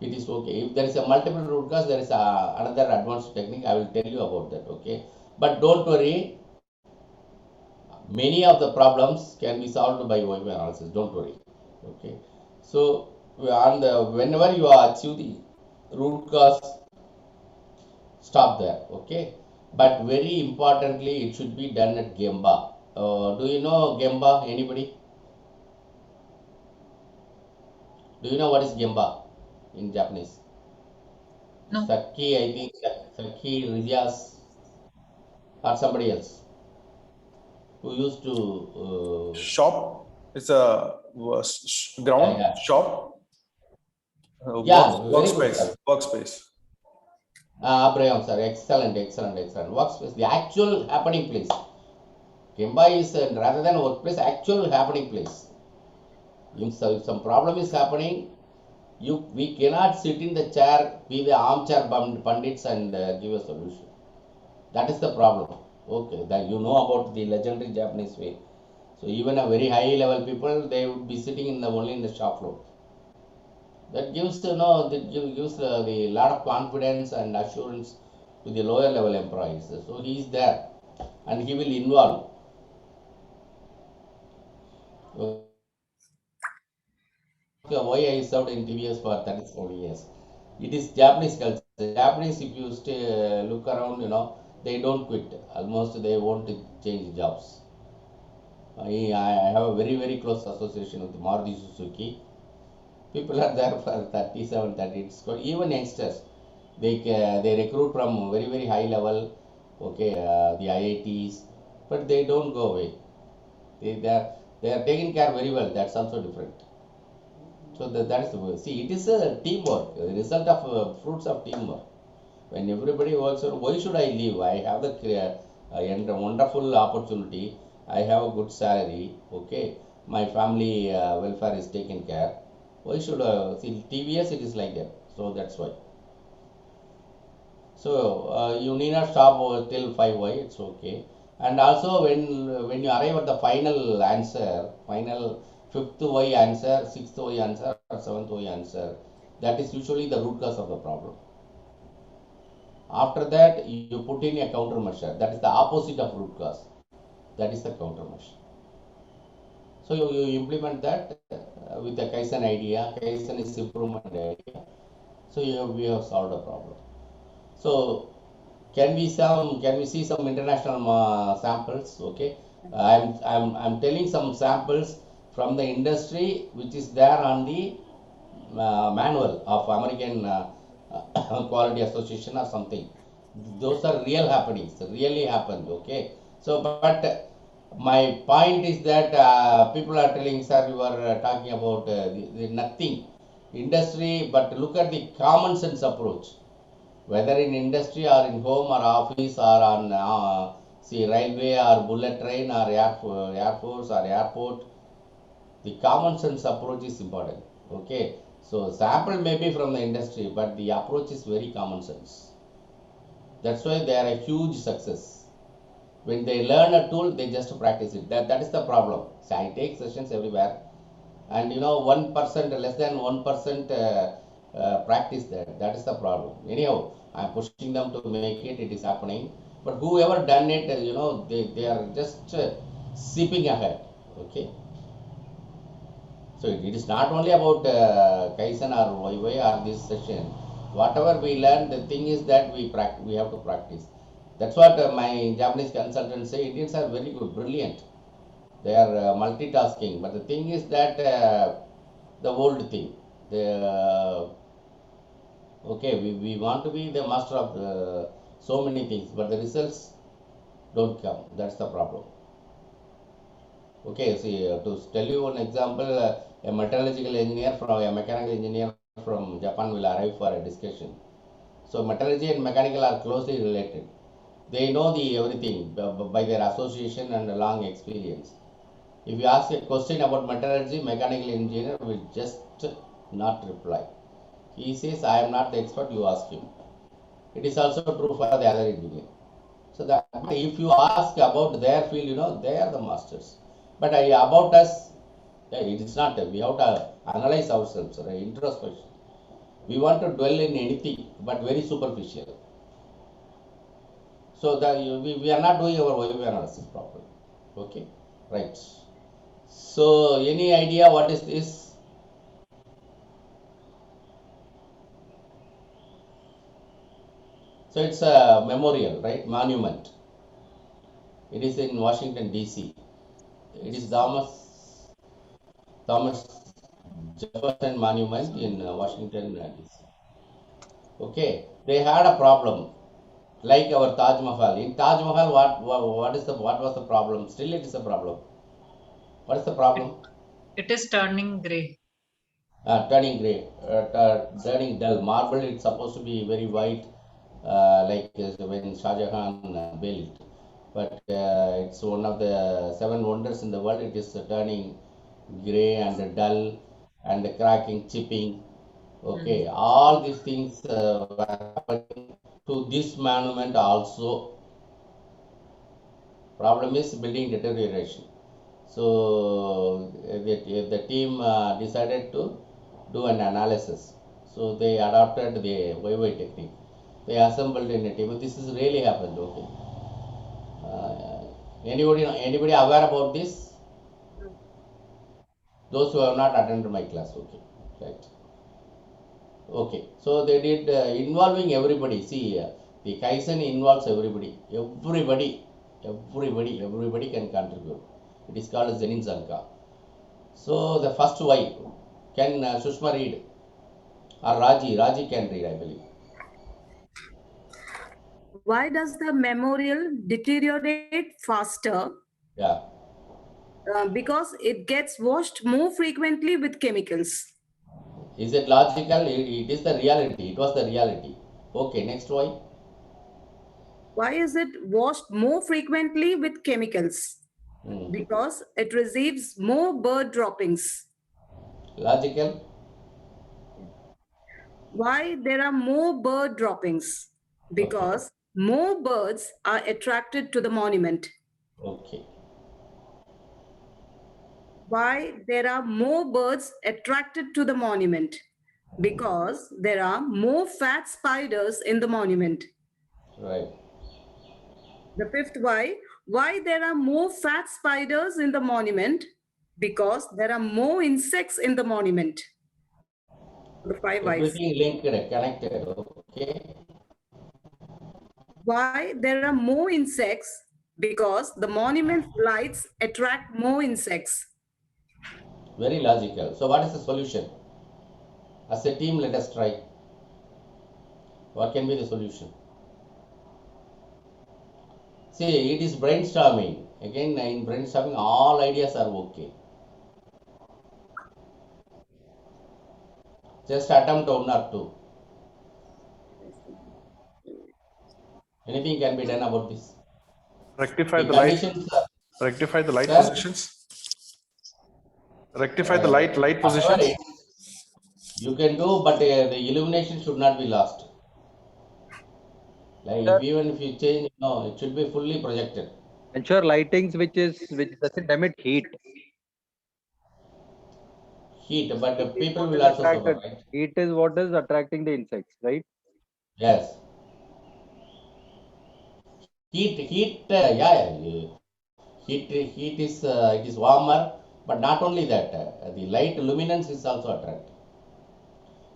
D: it is okay. If there is a multiple root cause, there is another advanced technique. I will tell you about that. Okay, but don't worry. Many of the problems can be solved by YY analysis. Don't worry. Okay, so whenever you achieve the root cause, stop there. Okay, but very importantly, it should be done at Gemba. Do you know Gemba? Anybody? Do you know what is Gemba in Japanese?
C: No.
D: Saki, I think Saki, Ridyas, or somebody else who used to.
B: Shop is a ground
D: Yeah.
B: shop.
D: Yeah, very good,
B: Workspace.
D: sir.
B: Workspace.
D: Abraham, sir, excellent. Workspace, the actual happening place. Gemba is rather than workplace, actual happening place. If some problem is happening, we cannot sit in the chair, be the armchair pundits and give a solution. That is the problem. Okay, that you know about the legendary Japanese way. So even a very high level people, they would be sitting in the only in the shop floor. That gives gives the lot of confidence and assurance to the lower level employees. So he is there, and he will involve. Okay, why I served in TVS for 34 years. It is Japanese culture. Japanese, if you stay look around, they don't quit. Almost they won't change jobs. I have a very close association with Maruti Suzuki. People are there for 37, 30. It's good. Even youngsters, they recruit from very high level. Okay, the IITs, but they don't go away. They are taken care very well. That's also different. So that is the way. See, it is a teamwork, the result of fruits of teamwork. When everybody works, why should I leave? I have the and a wonderful opportunity. I have a good salary. Okay, my family welfare is taken care. Why should see TVS? It is like that. So that's why. So you need not stop till 5 why it's okay. And also when you arrive at the final answer, final fifth why answer, sixth why answer, or seventh why answer, that is usually the root cause of the problem. After that, you put in a countermeasure. That is the opposite of root cause. That is the countermeasure. So you implement that with the Kaizen idea. Kaizen is improvement idea. So we have solved the problem. So can we see some international samples? Okay, I'm telling some samples from the industry which is there on the manual of American Quality Association or something. Those are real happenings, really happened. Okay, so but my point is that people are telling, sir, you are talking about nothing industry, but look at the common sense approach, whether in industry or in home or office or on see railway or bullet train or air force or airport, the common sense approach is important. Okay, so sample may be from the industry, but the approach is very common sense. That's why they are a huge success. When they learn a tool, they just practice it. That is the problem. So I take sessions everywhere, and 1%, less than 1% practice that. That is the problem. Anyhow, I'm pushing them to make it. It is happening. But whoever done it, they are just sipping ahead. Okay. So it is not only about Kaizen or YY or this session. Whatever we learn, the thing is that we have to practice. That's what my Japanese consultants say. Indians are very good, brilliant. They are multitasking. But the thing is that the old thing. Okay, we want to be the master of so many things, but the results don't come. That's the problem. Okay, see, to tell you one example, a metallurgical engineer from a mechanical engineer from Japan will arrive for a discussion. So metallurgy and mechanical are closely related. They know the everything by their association and long experience. If you ask a question about metallurgy, mechanical engineer will just not reply. He says, I am not the expert, you ask him. It is also true for the other engineer. So that if you ask about their field, they are the masters. But about us, it is not. We have to analyze ourselves, right? Introspection. We want to dwell in anything, but very superficial. So that we are not doing our value analysis properly. Okay, right. So any idea what is this? So it's a memorial, right? Monument. It is in Washington D.C. It is Thomas Jefferson Monument in Washington D.C. Okay, they had a problem like our Taj Mahal. In Taj Mahal, what was the problem? Still, it is a problem. What is the problem?
C: It is turning gray.
D: Turning gray, turning dull. Marble, it's supposed to be very white, like when Shah Jahan built. But it's one of the seven wonders in the world. It is turning gray and dull and cracking, chipping. Okay, all these things were happening to this monument also. Problem is building deterioration. So the team decided to do an analysis. So they adopted the YY technique. They assembled in a team. This is really happened. Okay. Anybody aware about this? Those who have not attended my class. Okay. Right. Okay. So they did involving everybody. See, the Kaizen involves everybody. Everybody can contribute. It is called Zenin Zanka. So the first why, can Sushma read? Or Raji can read, I believe.
E: Why does the memorial deteriorate faster?
D: Yeah.
E: Because it gets washed more frequently with chemicals.
D: Is it logical? It is the reality. It was the reality. Okay, next why?
E: Why is it washed more frequently with chemicals?
D: Hmm.
E: Because it receives more bird droppings.
D: Logical?
E: Why there are more bird droppings? Because more birds are attracted to the monument.
D: Okay.
E: Why there are more birds attracted to the monument? Because there are more fat spiders in the monument.
D: Right.
E: The fifth why there are more fat spiders in the monument? Because there are more insects in the monument. The 5 whys.
D: Everything linked, connected. Okay.
E: Why there are more insects? Because the monument lights attract more insects.
D: Very logical. So what is the solution? As a team, let us try. What can be the solution? See, it is brainstorming. Again, in brainstorming, all ideas are okay. Just attempt one or two. Anything can be done about this.
B: Rectify
D: The
B: the light.
D: conditions
B: Rectify the light
D: Sir?
B: positions. Rectify the light
D: whatever
B: positions.
D: it is, you can do, but the illumination should not be lost. Like even if you change, no, it should be fully projected.
F: Ensure lightings which doesn't emit heat.
D: Heat, but the
F: Heat is
D: people
F: what
D: will
F: is
D: also suffer,
F: attracted.
D: right?
F: Heat is what is attracting the insects, right?
D: Yes. Heat, heat is it is warmer, but not only that, the light luminance is also attractive.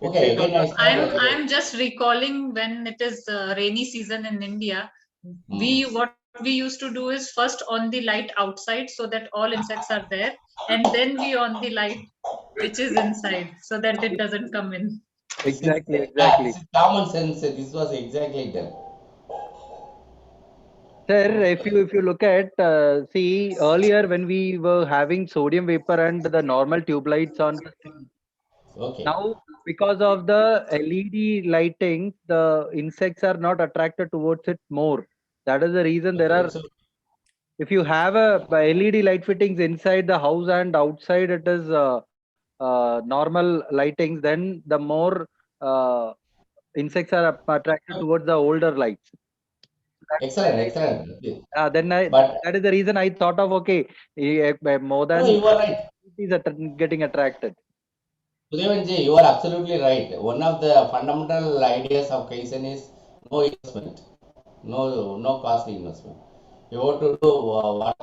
D: Okay, again I started.
C: I'm just recalling when it is rainy season in India. What we used to do is first on the light outside so that all insects are there, and then we on the light which is inside so that it doesn't come in.
F: Exactly,
D: Yeah,
F: exactly.
D: this is common sense. This was exactly done.
F: Sir, if you look at see earlier when we were having sodium vapor and the normal tube lights on,
D: Okay.
F: now because of the LED lighting, the insects are not attracted towards it more. That is the reason there are.
D: So,
F: If you have a LED light fittings inside the house and outside it is normal lightings, then the more insects are attracted towards the older lights.
D: excellent.
F: Then
D: But
F: that is the reason I thought of okay, more
D: no,
F: than
D: you are right.
F: is getting attracted.
D: Sudevanji, you are absolutely right. One of the fundamental ideas of Kaizen is no investment, no costly investment. You want to do what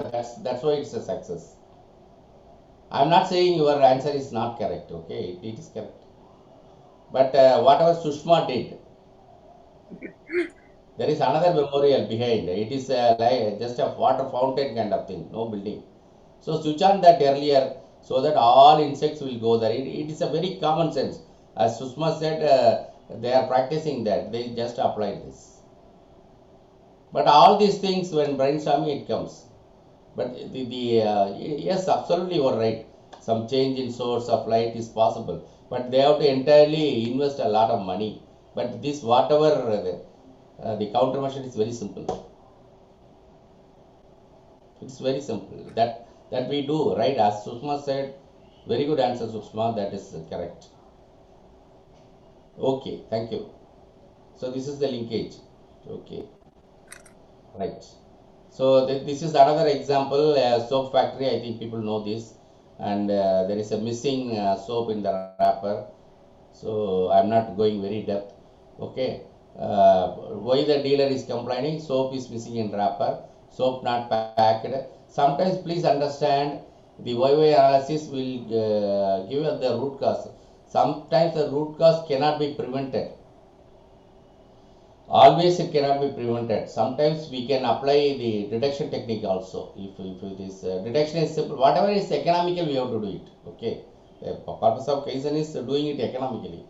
D: that's why it's a success. I'm not saying your answer is not correct. Okay, it is correct. But whatever Sushma did, there is another memorial behind. It is like just a water fountain kind of thing, no building. So switch on that earlier so that all insects will go there. It is a very common sense. As Sushma said, they are practicing that. They just apply this. But all these things, when brainstorming, it comes. But yes, absolutely, you are right. Some change in source of light is possible, but they have to entirely invest a lot of money. But this, whatever the countermeasure is very simple. It's very simple. That we do, right? As Sushma said, very good answer, Sushma. That is correct. Okay, thank you. So this is the linkage. Okay, right. So this is another example, soap factory. I think people know this, and there is a missing soap in the wrapper. So I'm not going very depth. Okay, why the dealer is complaining? Soap is missing in wrapper. Soap not packed. Sometimes please understand the YY analysis will give us the root cause. Sometimes the root cause cannot be prevented. Always it cannot be prevented. Sometimes we can apply the detection technique also. If it is detection is simple, whatever is economical, we have to do it. Okay, the purpose of Kaizen is doing it economically.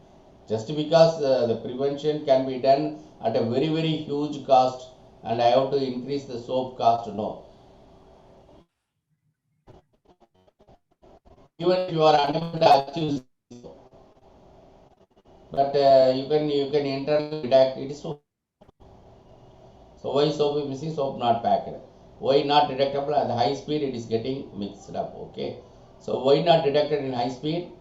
D: Just because the prevention can be done at a very huge cost, and I have to increase the soap cost. No, even if you are unable to achieve, but you can internally detect it is so. So why soap is missing? Soap not packed. Why not detectable at the high speed? It is getting mixed up. Okay. So why not detected in high speed?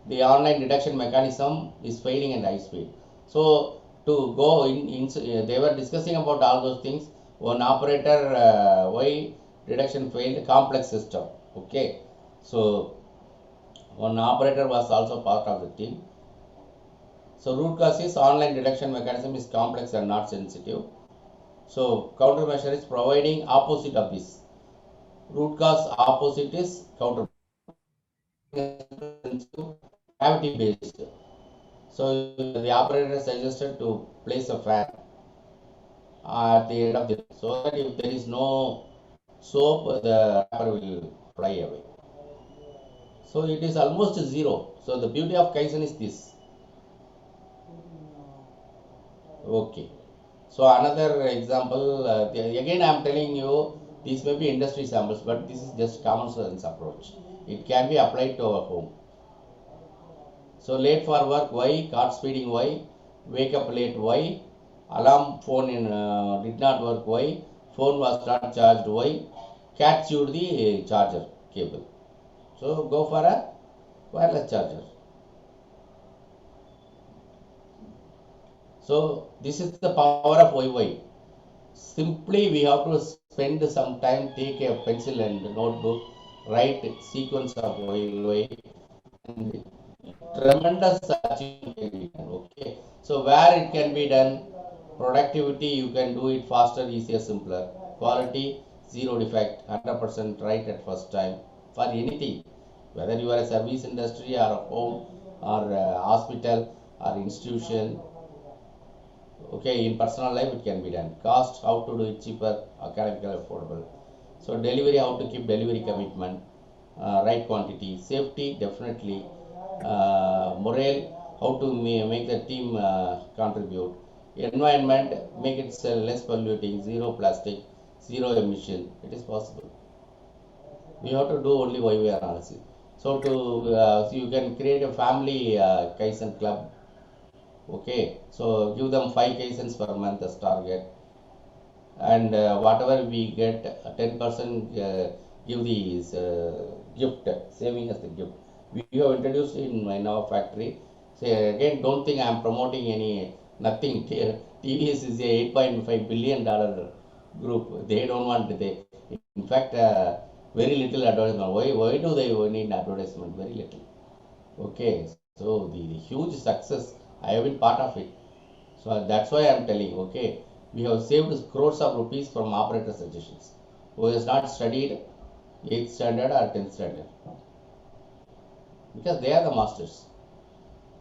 D: The online detection mechanism is failing in high speed. So to go in they were discussing about all those things. One operator why detection failed? Complex system. Okay. So one operator was also part of the team. So root cause is online detection mechanism is complex and not sensitive. So countermeasure is providing opposite of this. Root cause opposite is counter gravity based. So the operator suggested to place a fan at the end of the, so that if there is no soap, the wrapper will fly away. So it is almost zero. So the beauty of Kaizen is this. Okay. So another example, again I am telling you, these may be industry samples, but this is just common sense approach. It can be applied to our home. So late for work, why? Card speeding, why? Wake up late, why? Alarm phone did not work, why? Phone was not charged, why? Cat chewed the charger cable. So go for a wireless charger. So this is the power of YY. Simply we have to spend some time, take a pencil and notebook, write sequence of YY, and tremendous achievement. Okay, so where it can be done, productivity you can do it faster, easier, simpler. Quality, zero defect, 100% right at first time for anything, whether you are a service industry or a home or a hospital or institution. Okay, in personal life it can be done. Cost, how to do it cheaper, economically affordable. So delivery, how to keep delivery commitment, right quantity. Safety, definitely. Morale, how to make the team contribute. Environment, make it less polluting, zero plastic, zero emission. It is possible. We have to do only YY analysis. So so you can create a family Kaizen club. Okay, so give them 5 Kaizens per month as target, and whatever we get, 10% give the gift, saving as the gift. We have introduced in our factory. Say again, don't think I am promoting any nothing. TVS is a $8.5 billion group. They don't want they. In fact, very little advertisement. Why do they need advertisement? Very little. Okay, so the huge success, I have been part of it. So that's why I am telling, okay, we have saved crores of rupees from operator suggestions who has not studied 8th standard or 10th standard, because they are the masters.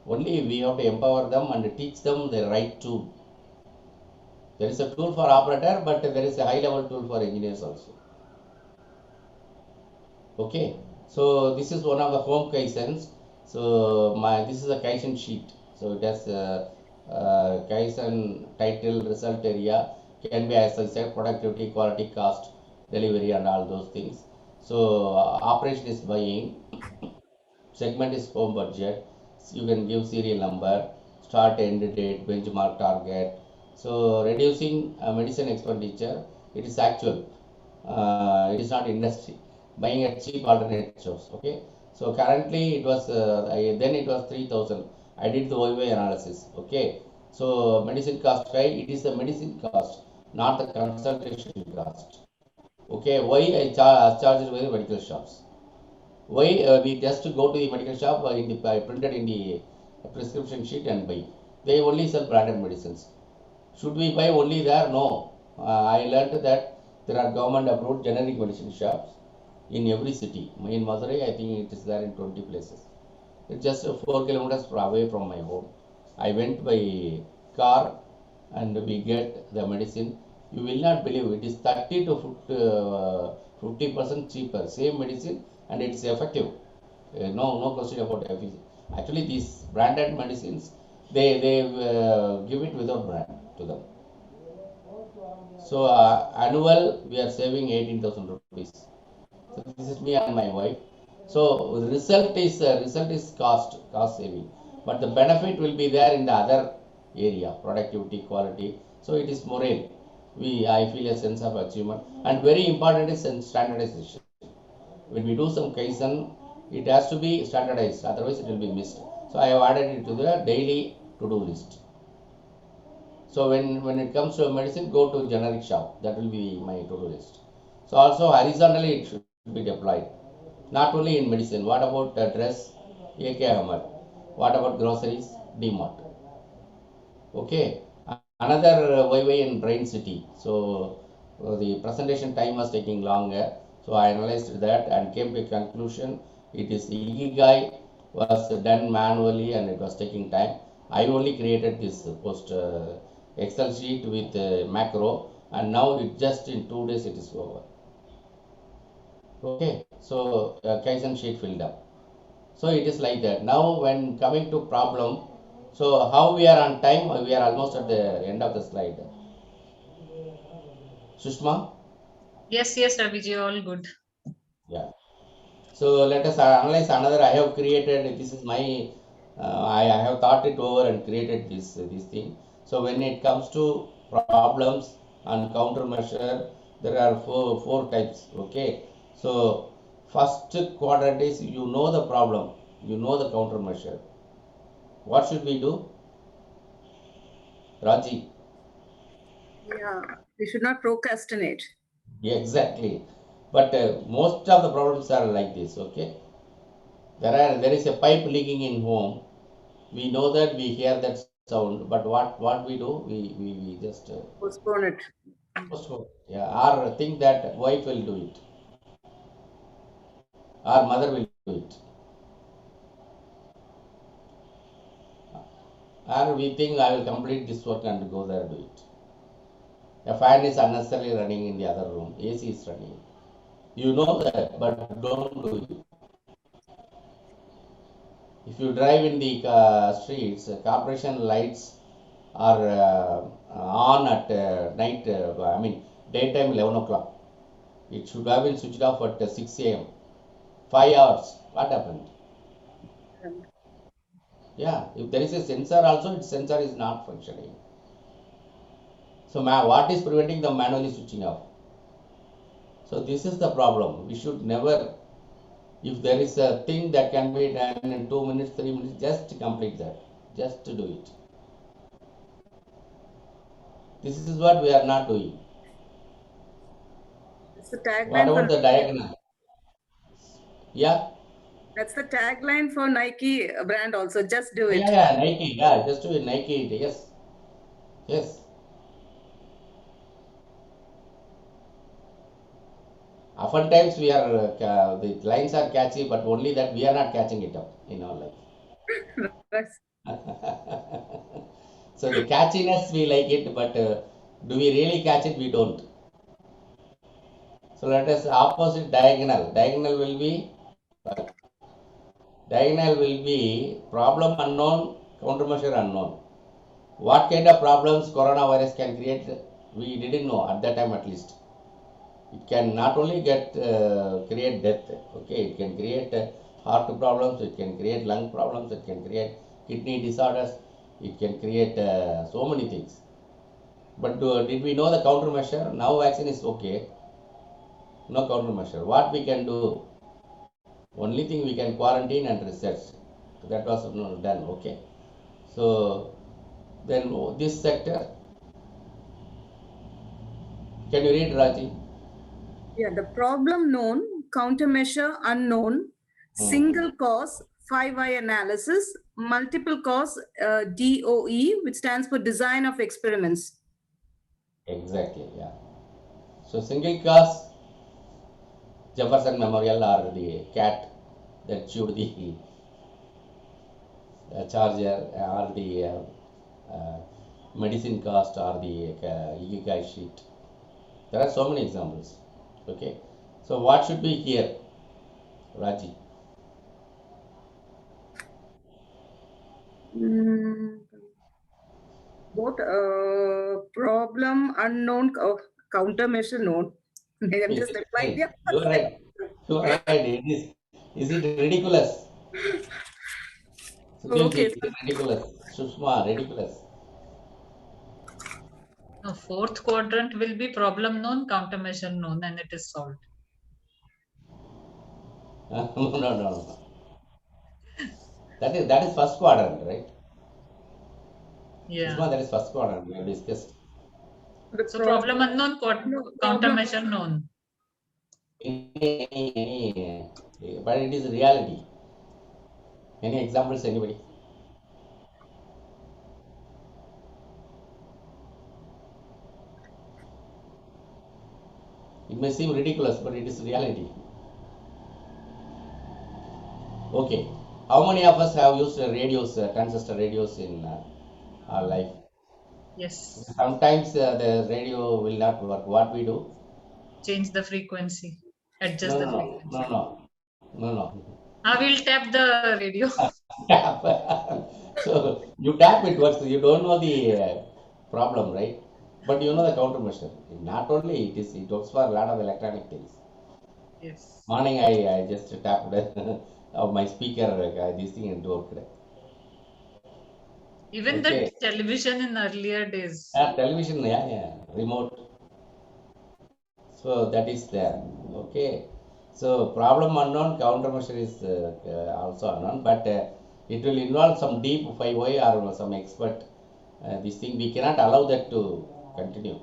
D: Only we have to empower them and teach them the right tool. There is a tool for operator, but there is a high level tool for engineers also. Okay, so this is one of the home Kaizens. So this is a Kaizen sheet. So it has Kaizen title, result area, can be, as I said, productivity, quality, cost, delivery, and all those things. So operation is buying, segment is home budget. You can give serial number, start, end date, benchmark, target. So reducing medicine expenditure, it is actual. It is not industry. Buying at cheap alternate source. Okay. So currently it was then it was 3,000. I did the YY analysis. Okay. So medicine cost high. It is the medicine cost, not the consultation cost. Okay, why I charged by the medical shops? Why we just go to the medical shop in the printed in the prescription sheet and buy? They only sell branded medicines. Should we buy only there? No. I learned that there are government approved generic medicine shops in every city. In Madurai, I think it is there in 20 places. It's just 4 kilometers away from my home. I went by car and we get the medicine. You will not believe it is 30 to 50% cheaper. Same medicine and it is effective. No question about efficacy. Actually, these branded medicines, they give it without brand to them. So annual we are saving 18,000 rupees. So this is me and my wife. So the result is cost saving, but the benefit will be there in the other area, productivity, quality. So it is morale. I feel a sense of achievement, and very important is standardization. When we do some Kaizen, it has to be standardized, otherwise it will be missed. So I have added it to the daily to-do list. So when it comes to medicine, go to generic shop. That will be my to-do list. So also horizontally it should be deployed. Not only in medicine. What about dress? AK Ahmed. What about groceries? DMart. Okay. Another YY in Brain City. So the presentation time was taking longer. So I analyzed that and came to a conclusion. It is Ikigai was done manually and it was taking time. I only created this post Excel sheet with macro, and now it just in 2 days it is over. Okay, so Kaizen sheet filled up. So it is like that. Now when coming to problem, so how we are on time? We are almost at the end of the slide. Sushma?
C: Yes, yes, Raviji, all good.
D: Yeah. So let us analyze another. I have created, this is my, I have thought it over and created this thing. So when it comes to problems and countermeasure, there are four types. Okay. So first quadrant is you know the problem, you know the countermeasure. What should we do? Raji.
E: Yeah, we should not procrastinate.
D: Yeah, exactly. But most of the problems are like this. Okay. There is a pipe leaking in home. We know that, we hear that sound, but what we do, we just
E: Postpone it.
D: postpone. Yeah, or think that wife will do it, or mother will do it, or we think I will complete this work and go there do it. A fan is unnecessarily running in the other room, AC is running, you know that, but don't do it. If you drive in the streets, corporation lights are on at night, I mean daytime 11 o'clock. It should have been switched off at 6 a.m. 5 hours. What happened? Yeah, if there is a sensor also, its sensor is not functioning. So what is preventing the manually switching off? So this is the problem. We should never, if there is a thing that can be done in 2 minutes, 3 minutes, just complete that. Just to do it. This is what we are not doing.
E: It's the
D: What
E: tagline
D: about
E: for
D: the diagonal? Yeah?
E: that's the tagline for Nike brand also. Just do it.
D: Yeah, Nike. Yeah, just do it. Nike. Yes. Yes. Oftentimes we are, the lines are catchy, but only that we are not catching it up in our life.
E: That's-
D: So the catchiness we like it, but do we really catch it? We don't. So let us opposite diagonal. Diagonal will be problem unknown, countermeasure unknown. What kind of problems coronavirus can create? We didn't know at that time at least. It can not only create death. Okay, it can create heart problems. It can create lung problems. It can create kidney disorders. It can create so many things. But did we know the countermeasure? Now vaccine is okay. No countermeasure. What we can do? Only thing we can quarantine and research. That was done. Okay. So then this sector. Can you read, Raji?
E: Yeah, the problem known, countermeasure unknown, single cause, 5 why analysis, multiple cause, DOE, which stands for design of experiments.
D: Exactly, yeah. So single cause Jefferson Memorial or the cat that chewed the charger or the medicine cost or the Ikigai sheet. There are so many examples. Okay. So what should be here, Raji?
E: Both problem unknown, countermeasure known. I'm just replying. Yeah.
D: You are right. You are right. Is it ridiculous?
E: Okay.
D: Sukhilji, is it ridiculous? Sushma, ridiculous.
C: No, fourth quadrant will be problem known, countermeasure known, and it is solved.
D: No. That is first quadrant, right?
C: Yeah.
D: Sushma, that is first quadrant we have discussed.
C: So problem unknown, countermeasure known.
D: But it is reality. Any examples, anybody? It may seem ridiculous, but it is reality. Okay. How many of us have used radios, transistor radios in our life?
C: Yes.
D: Sometimes the radio will not work. What we do?
C: Change the frequency. Adjust the frequency.
D: No.
C: I will tap the radio.
D: So you tap it works. You don't know the problem, right? But you know the countermeasure. Not only it works for a lot of electronic things.
C: Yes.
D: Morning I just tapped of my speaker this thing and worked.
C: Even
D: Okay.
C: the television in earlier days.
D: Television, yeah, remote. So that is there. Okay. So problem unknown, countermeasure is also unknown, but it will involve some deep 5Y or some expert. This thing we cannot allow that to continue.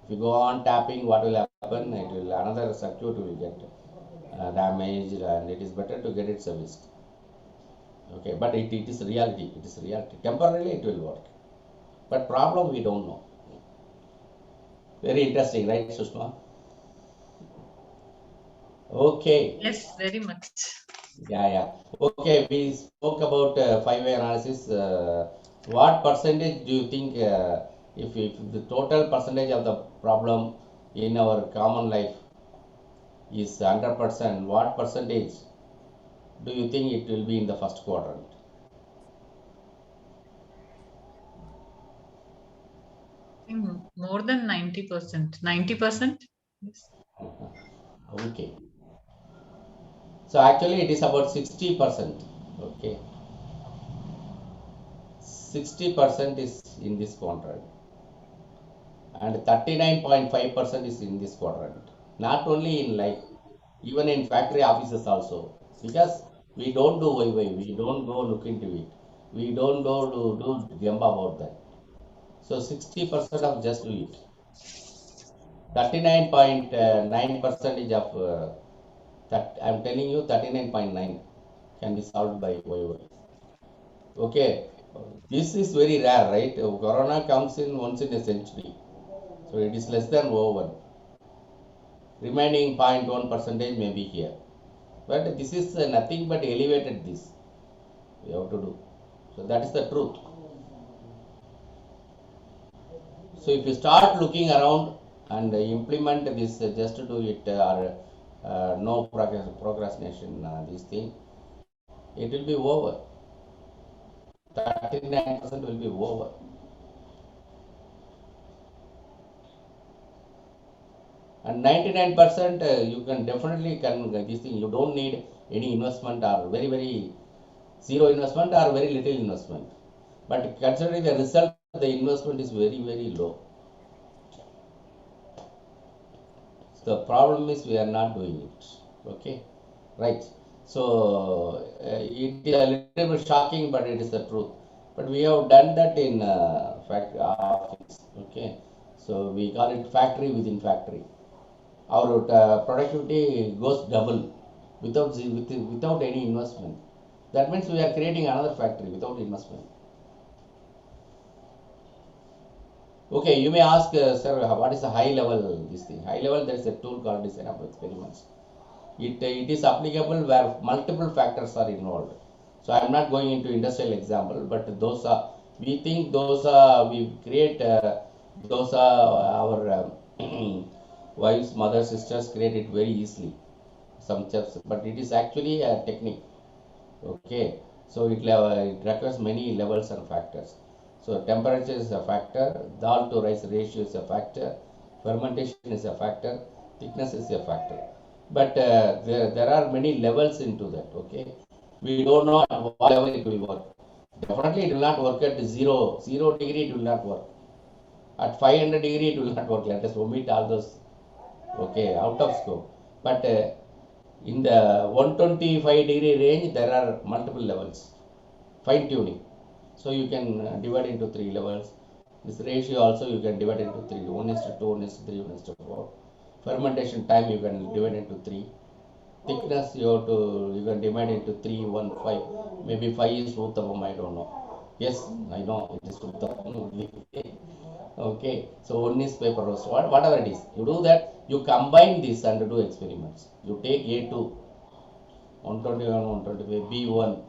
D: If you go on tapping, what will happen? It will another circuit will get damaged, and it is better to get it serviced. Okay, but it is reality. It is reality. Temporarily it will work, but problem we don't know. Very interesting, right, Sushma? Okay.
C: Yes, very much.
D: Yeah. Okay, we spoke about 5-way analysis. What percentage do you think, if the total percentage of the problem in our common life is 100%, what percentage do you think it will be in the first quadrant?
C: I think more than 90%. 90%? Yes.
D: Okay. So actually it is about 60%. Okay. 60% is in this quadrant and 39.5% is in this quadrant. Not only in life, even in factory offices also. Because we don't do YY, we don't go look into it. We don't go to do gamba about that. So 60% of just do it. 39.9 percentage of that I'm telling you 39.9 can be solved by YY. Okay, this is very rare, right? Corona comes in once in a century, so it is less than over. Remaining 0.1 percentage may be here, but this is nothing but elevated this we have to do. So that is the truth. So if you start looking around and implement this, just to do it or no procrastination, this thing, it will be over. 39% will be over. And 99% you can definitely can this thing. You don't need any investment or very zero investment or very little investment. But considering the result, the investment is very low. So the problem is we are not doing it. Okay, right. So it is a little bit shocking, but it is the truth. But we have done that in factory office. Okay, so we call it factory within factory. our productivity goes double without any investment. That means we are creating another factory without investment. Okay, you may ask, sir, what is the high level this thing? High level, there is a tool called design of experiments. It is applicable where multiple factors are involved. So I am not going into industrial example, but those are, we think those are, we create, those are our wives, mothers, sisters create it very easily. Some chefs, but it is actually a technique. Okay, so it requires many levels and factors. So temperature is a factor, dal to rice ratio is a factor, fermentation is a factor, thickness is a factor. But there are many levels into that. Okay, we don't know at what level it will work. Definitely it will not work at zero degree, it will not work. At 500 degree it will not work. Let us omit all those, okay, out of scope. But in the 125 degree range, there are multiple levels, fine tuning. So you can divide into 3 levels. This ratio also you can divide into 3, 1:2, 1:3, 1:4. Fermentation time you can divide into 3. Thickness you can divide into 3, 1, 5. Maybe 5 is Uttapam, I don't know. Yes, I know it is Uttapam. Okay, so 1 is paper roast, whatever it is. You do that, you combine this and do experiments. You take A2, 121, 125, B1,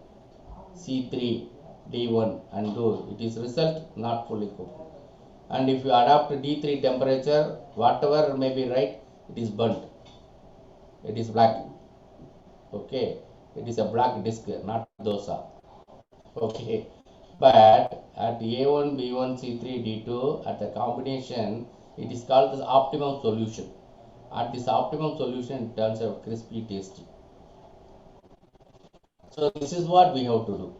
D: C3, D1 and do. It is result not fully cooked. And if you adapt D3 temperature, whatever may be right, it is burnt. It is black. Okay, it is a black disc, not dosa. Okay, but at A1, B1, C3, D2, at the combination, it is called the optimum solution. At this optimum solution, it turns out crispy, tasty. So this is what we have to do.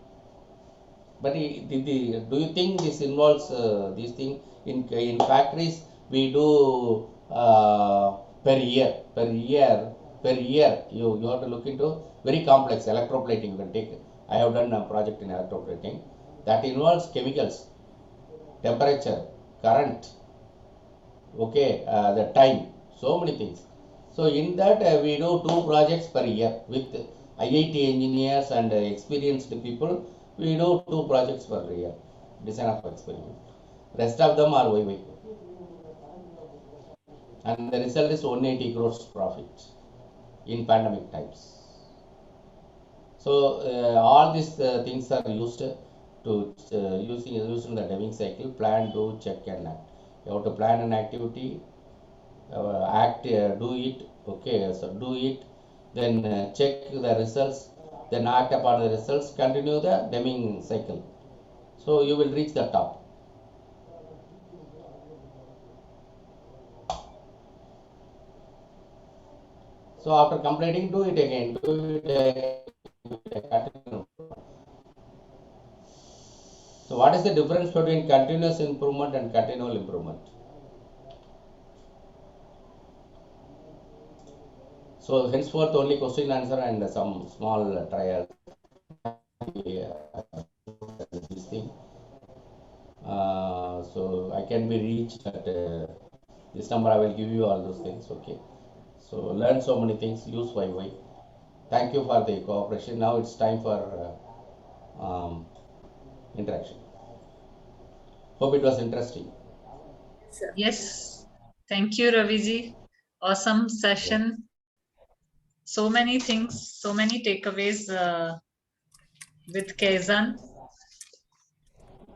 D: But do you think this involves these things in factories? We do per year. You have to look into very complex electroplating. You can take. I have done a project in electroplating that involves chemicals, temperature, current. Okay, the time, so many things. So in that we do 2 projects per year with IIT engineers and experienced people. We do 2 projects per year, design of experiment. Rest of them are YY. And the result is 180 crores profit in pandemic times. So all these things are used to using the Deming cycle: plan, do, check, and act. You have to plan an activity, act, do it. Okay, so do it, then check the results, then act upon the results, continue the Deming cycle. So you will reach the top. So after completing, do it again, continue. So what is the difference between continuous improvement and continual improvement? So henceforth only question answer and some small trials. This thing. So I can be reached at this number. I will give you all those things. Okay. So learn so many things. Use YY. Thank you for the cooperation. Now it's time for interaction. Hope it was interesting.
C: Yes. Thank you, Raviji. Awesome session. So many things, so many takeaways with Kaizen.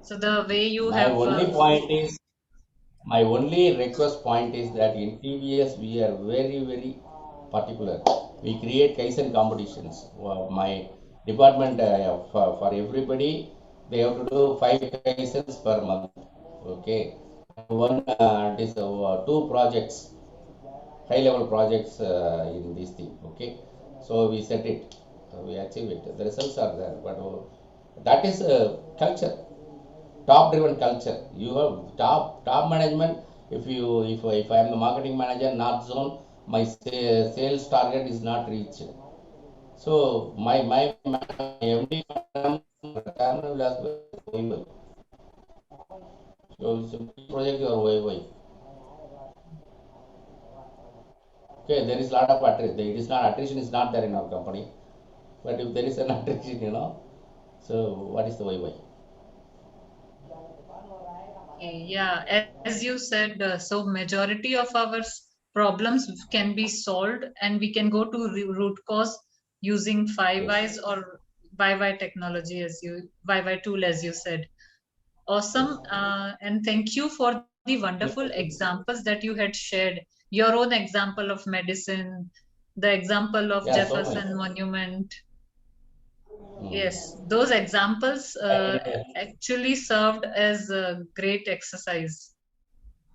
C: So the way you
D: My
C: have.
D: only request point is that in TVS we are very, very particular. We create Kaizen competitions. My department for everybody, they have to do 5 Kaizens per month. Okay, one this 2 projects, high level projects in this thing. Okay, so we set it, we achieve it. The results are there, but that is culture. Top driven culture. You have top management. If I am the marketing manager, North Zone, my sales target is not reached. So my MD will ask, so project your way. Okay, there is a lot of attrition. It is not attrition is not there in our company, but if there is an attrition, so what is the YY?
C: Yeah, as you said, so majority of our problems can be solved, and we can go to root cause using 5 Ys or YY technology, YY tool, as you said. Awesome. And thank you for the wonderful examples that you had shared. Your own example of medicine, the example of
D: Yeah, so
C: Jefferson
D: much.
C: Monument.
D: Mm.
C: Yes, those examples actually served as a great exercise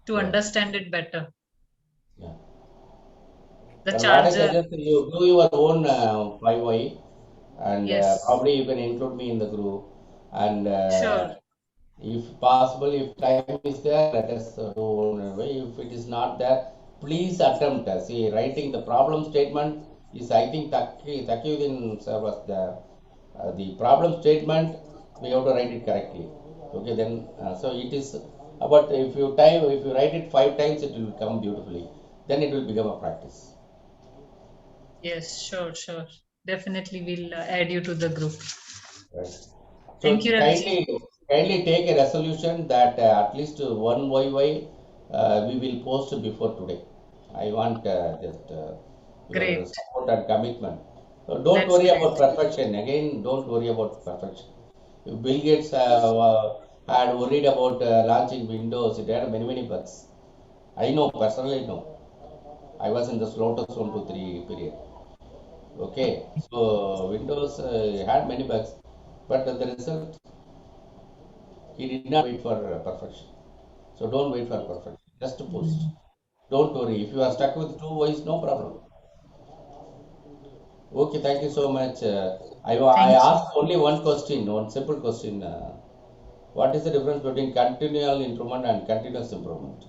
C: to
D: Yeah.
C: understand it better.
D: Yeah.
C: The
D: And what I
C: charger,
D: suggest you do your own 5Y, and
C: yes,
D: probably you can include me in the group. And
C: sure,
D: if possible, if time is there, let us do one way. If it is not there, please attempt. See, writing the problem statement is, I think, Takiuddin sir was there. The problem statement, we have to write it correctly. Okay, then, so it is about if you write it 5 times, it will come beautifully. Then it will become a practice.
C: yes, sure. Definitely, we'll add you to the group.
D: Right.
C: Thank
D: So
C: you, Ravi.
D: kindly take a resolution that at least one YY we will post before today. I want just your
C: Great.
D: support and commitment. So don't
C: That's
D: worry
C: great.
D: about perfection. Again, don't worry about perfection. If Bill Gates had worried about launching Windows, it had many bugs. I know, personally know. I was in the Lotus 1 to 3 period. Okay, so Windows had many bugs, but the result, he did not wait for perfection. So don't wait for perfection. Just post. Don't worry. If you are stuck with 2 Ys, no problem. Okay, thank you so much. I
C: Thank you.
D: asked only one question, one simple question. What is the difference between continual improvement and continuous improvement?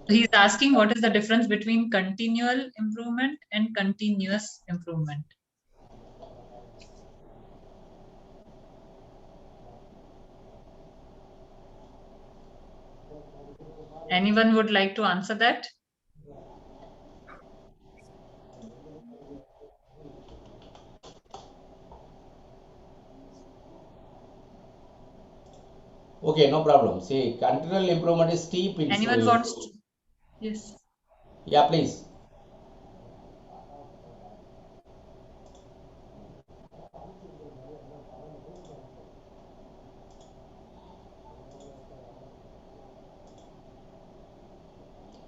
C: He's asking what is the difference between continual improvement and continuous improvement. Anyone would like to answer that?
D: Okay, no problem. See, continual improvement is steep
C: Anyone wants to? Yes.
D: Yeah, please.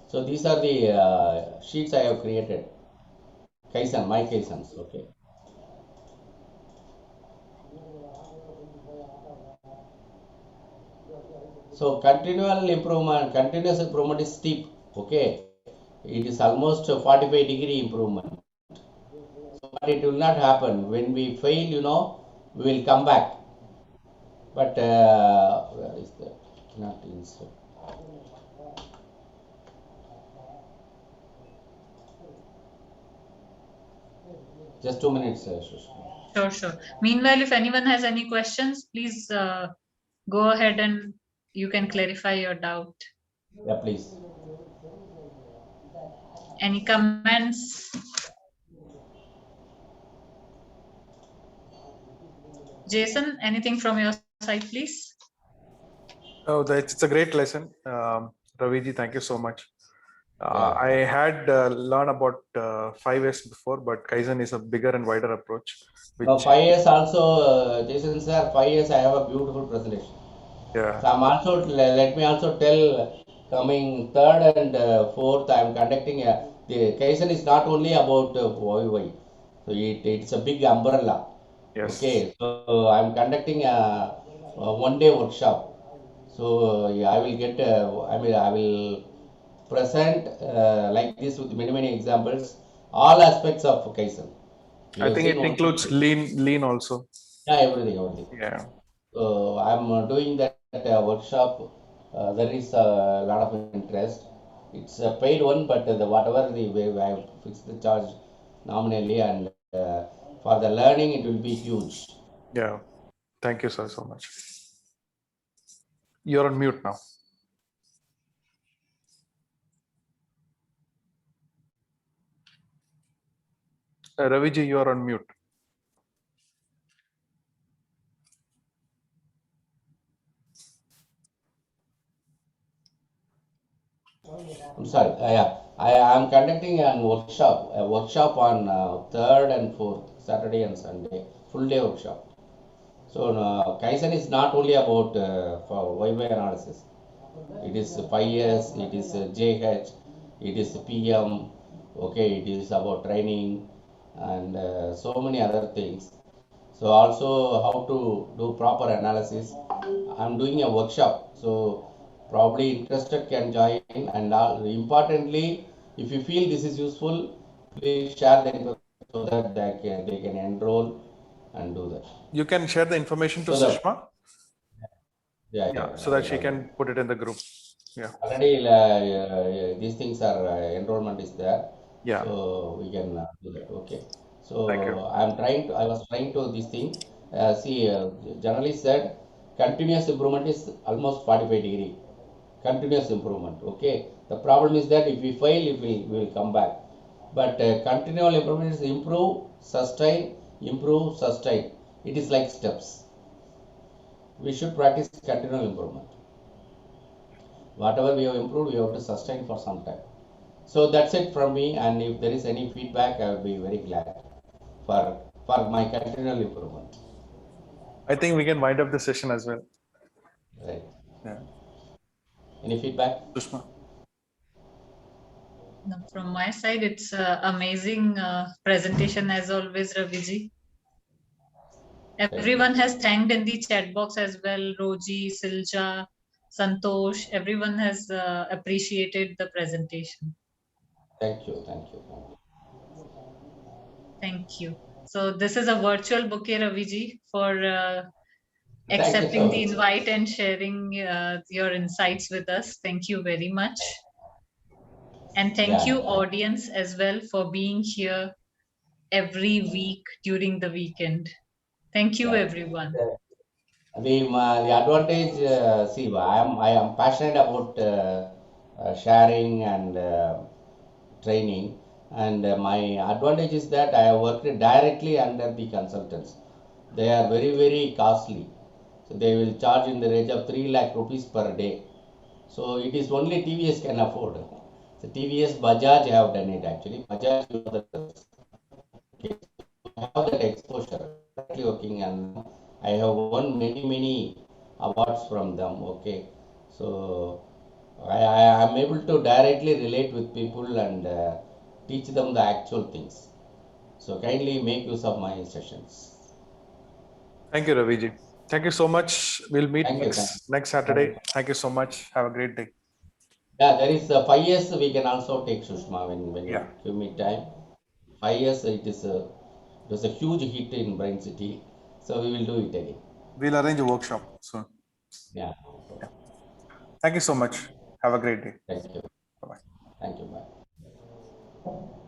D: So these are the sheets I have created. Kaizen, my Kaizens. Okay. So continuous improvement is steep. Okay. It is almost a 45-degree improvement. But it will not happen. When we fail, we will come back. But where is that? Not insert. Just 2 minutes, Shushma.
C: Sure. Meanwhile, if anyone has any questions, please go ahead and you can clarify your doubt.
D: Yeah, please.
C: Any comments? Jason, anything from your side, please?
B: Oh, it's a great lesson. Raviji, thank you so much.
D: Yeah.
B: I had learned about 5S before, but Kaizen is a bigger and wider approach.
D: Now 5 years also, Jason sir, 5 years I have a beautiful presentation.
B: Yeah.
D: So I'm also, let me also tell, coming third and fourth, I'm conducting the Kaizen is not only about YY. So it's a big umbrella.
B: Yes.
D: Okay, so I'm conducting a 1-day workshop. So yeah, I will present like this with many examples, all aspects of Kaizen. You
B: I
D: have
B: think
D: seen
B: it
D: one.
B: includes lean also.
D: Yeah, everything.
B: Yeah.
D: So I'm doing that workshop. There is a lot of interest. It's a paid one, but whatever the way I have fixed the charge nominally, and for the learning it will be huge.
B: Yeah. Thank you, sir, so much. You're on mute now. Raviji, you are on mute.
D: I'm sorry. I am conducting a workshop on 3rd and 4th, Saturday and Sunday, full day workshop. So Kaizen is not only about for YY analysis. It is 5S, it is JH, it is PM, okay, it is about training and so many other things. So also how to do proper analysis. I'm doing a workshop, so probably interested can join, and importantly, if you feel this is useful, please share the information so that they can enroll and do that.
B: You can share the information to
D: So that-
B: Sushma,
D: Yeah,
B: so that she can put it in the group. Yeah.
D: Already these things are enrollment is there.
B: Yeah.
D: So we can do that. Okay. So
B: Thank you.
D: I was trying to this thing. Generally said, continuous improvement is almost 45-degree. Continuous improvement. Okay. The problem is that if we fail, we will come back. But continual improvement is improve, sustain. It is like steps. We should practice continual improvement. Whatever we have improved, we have to sustain for some time. So that's it from me. And if there is any feedback, I will be very glad for my continual improvement.
B: I think we can wind up the session as well.
D: Right.
B: Yeah.
D: Any feedback?
B: Sushma.
C: No, from my side, it's amazing presentation as always, Raviji. Everyone has thanked in the chat box as well. Roji, Silja, Santosh, everyone has appreciated the presentation.
D: Thank you.
C: Thank you. So this is a virtual bouquet, Raviji, for
D: Thank you
C: accepting
D: so
C: the
D: much.
C: invite and sharing your insights with us. Thank you very much. And thank you, audience, as well, for being here every week during the weekend. Thank you, everyone.
D: The advantage, I am passionate about sharing and training, and my advantage is that I have worked directly under the consultants. They are very, very costly. So they will charge in the range of 3 lakh rupees per day. So it is only TVS can afford. So TVS Bajaj have done it actually. Bajaj have that exposure. Directly working, and I have won many awards from them. Okay, so I am able to directly relate with people and teach them the actual things. So kindly make use of my sessions.
B: Thank you, Raviji. Thank you so much. We'll meet
D: Thank you,
B: next Saturday. Thank you so much. Have a great day.
D: Yeah, there is 5 years we can also take, Sushma, when you
B: Yeah.
D: give me time. 5 years it was a huge hit in Brain City, so we will do it again.
B: We'll arrange a workshop soon.
D: Yeah.
B: Thank you so much. Have a great day.
D: Thank you.
B: Bye-bye.
D: Thank you. Bye.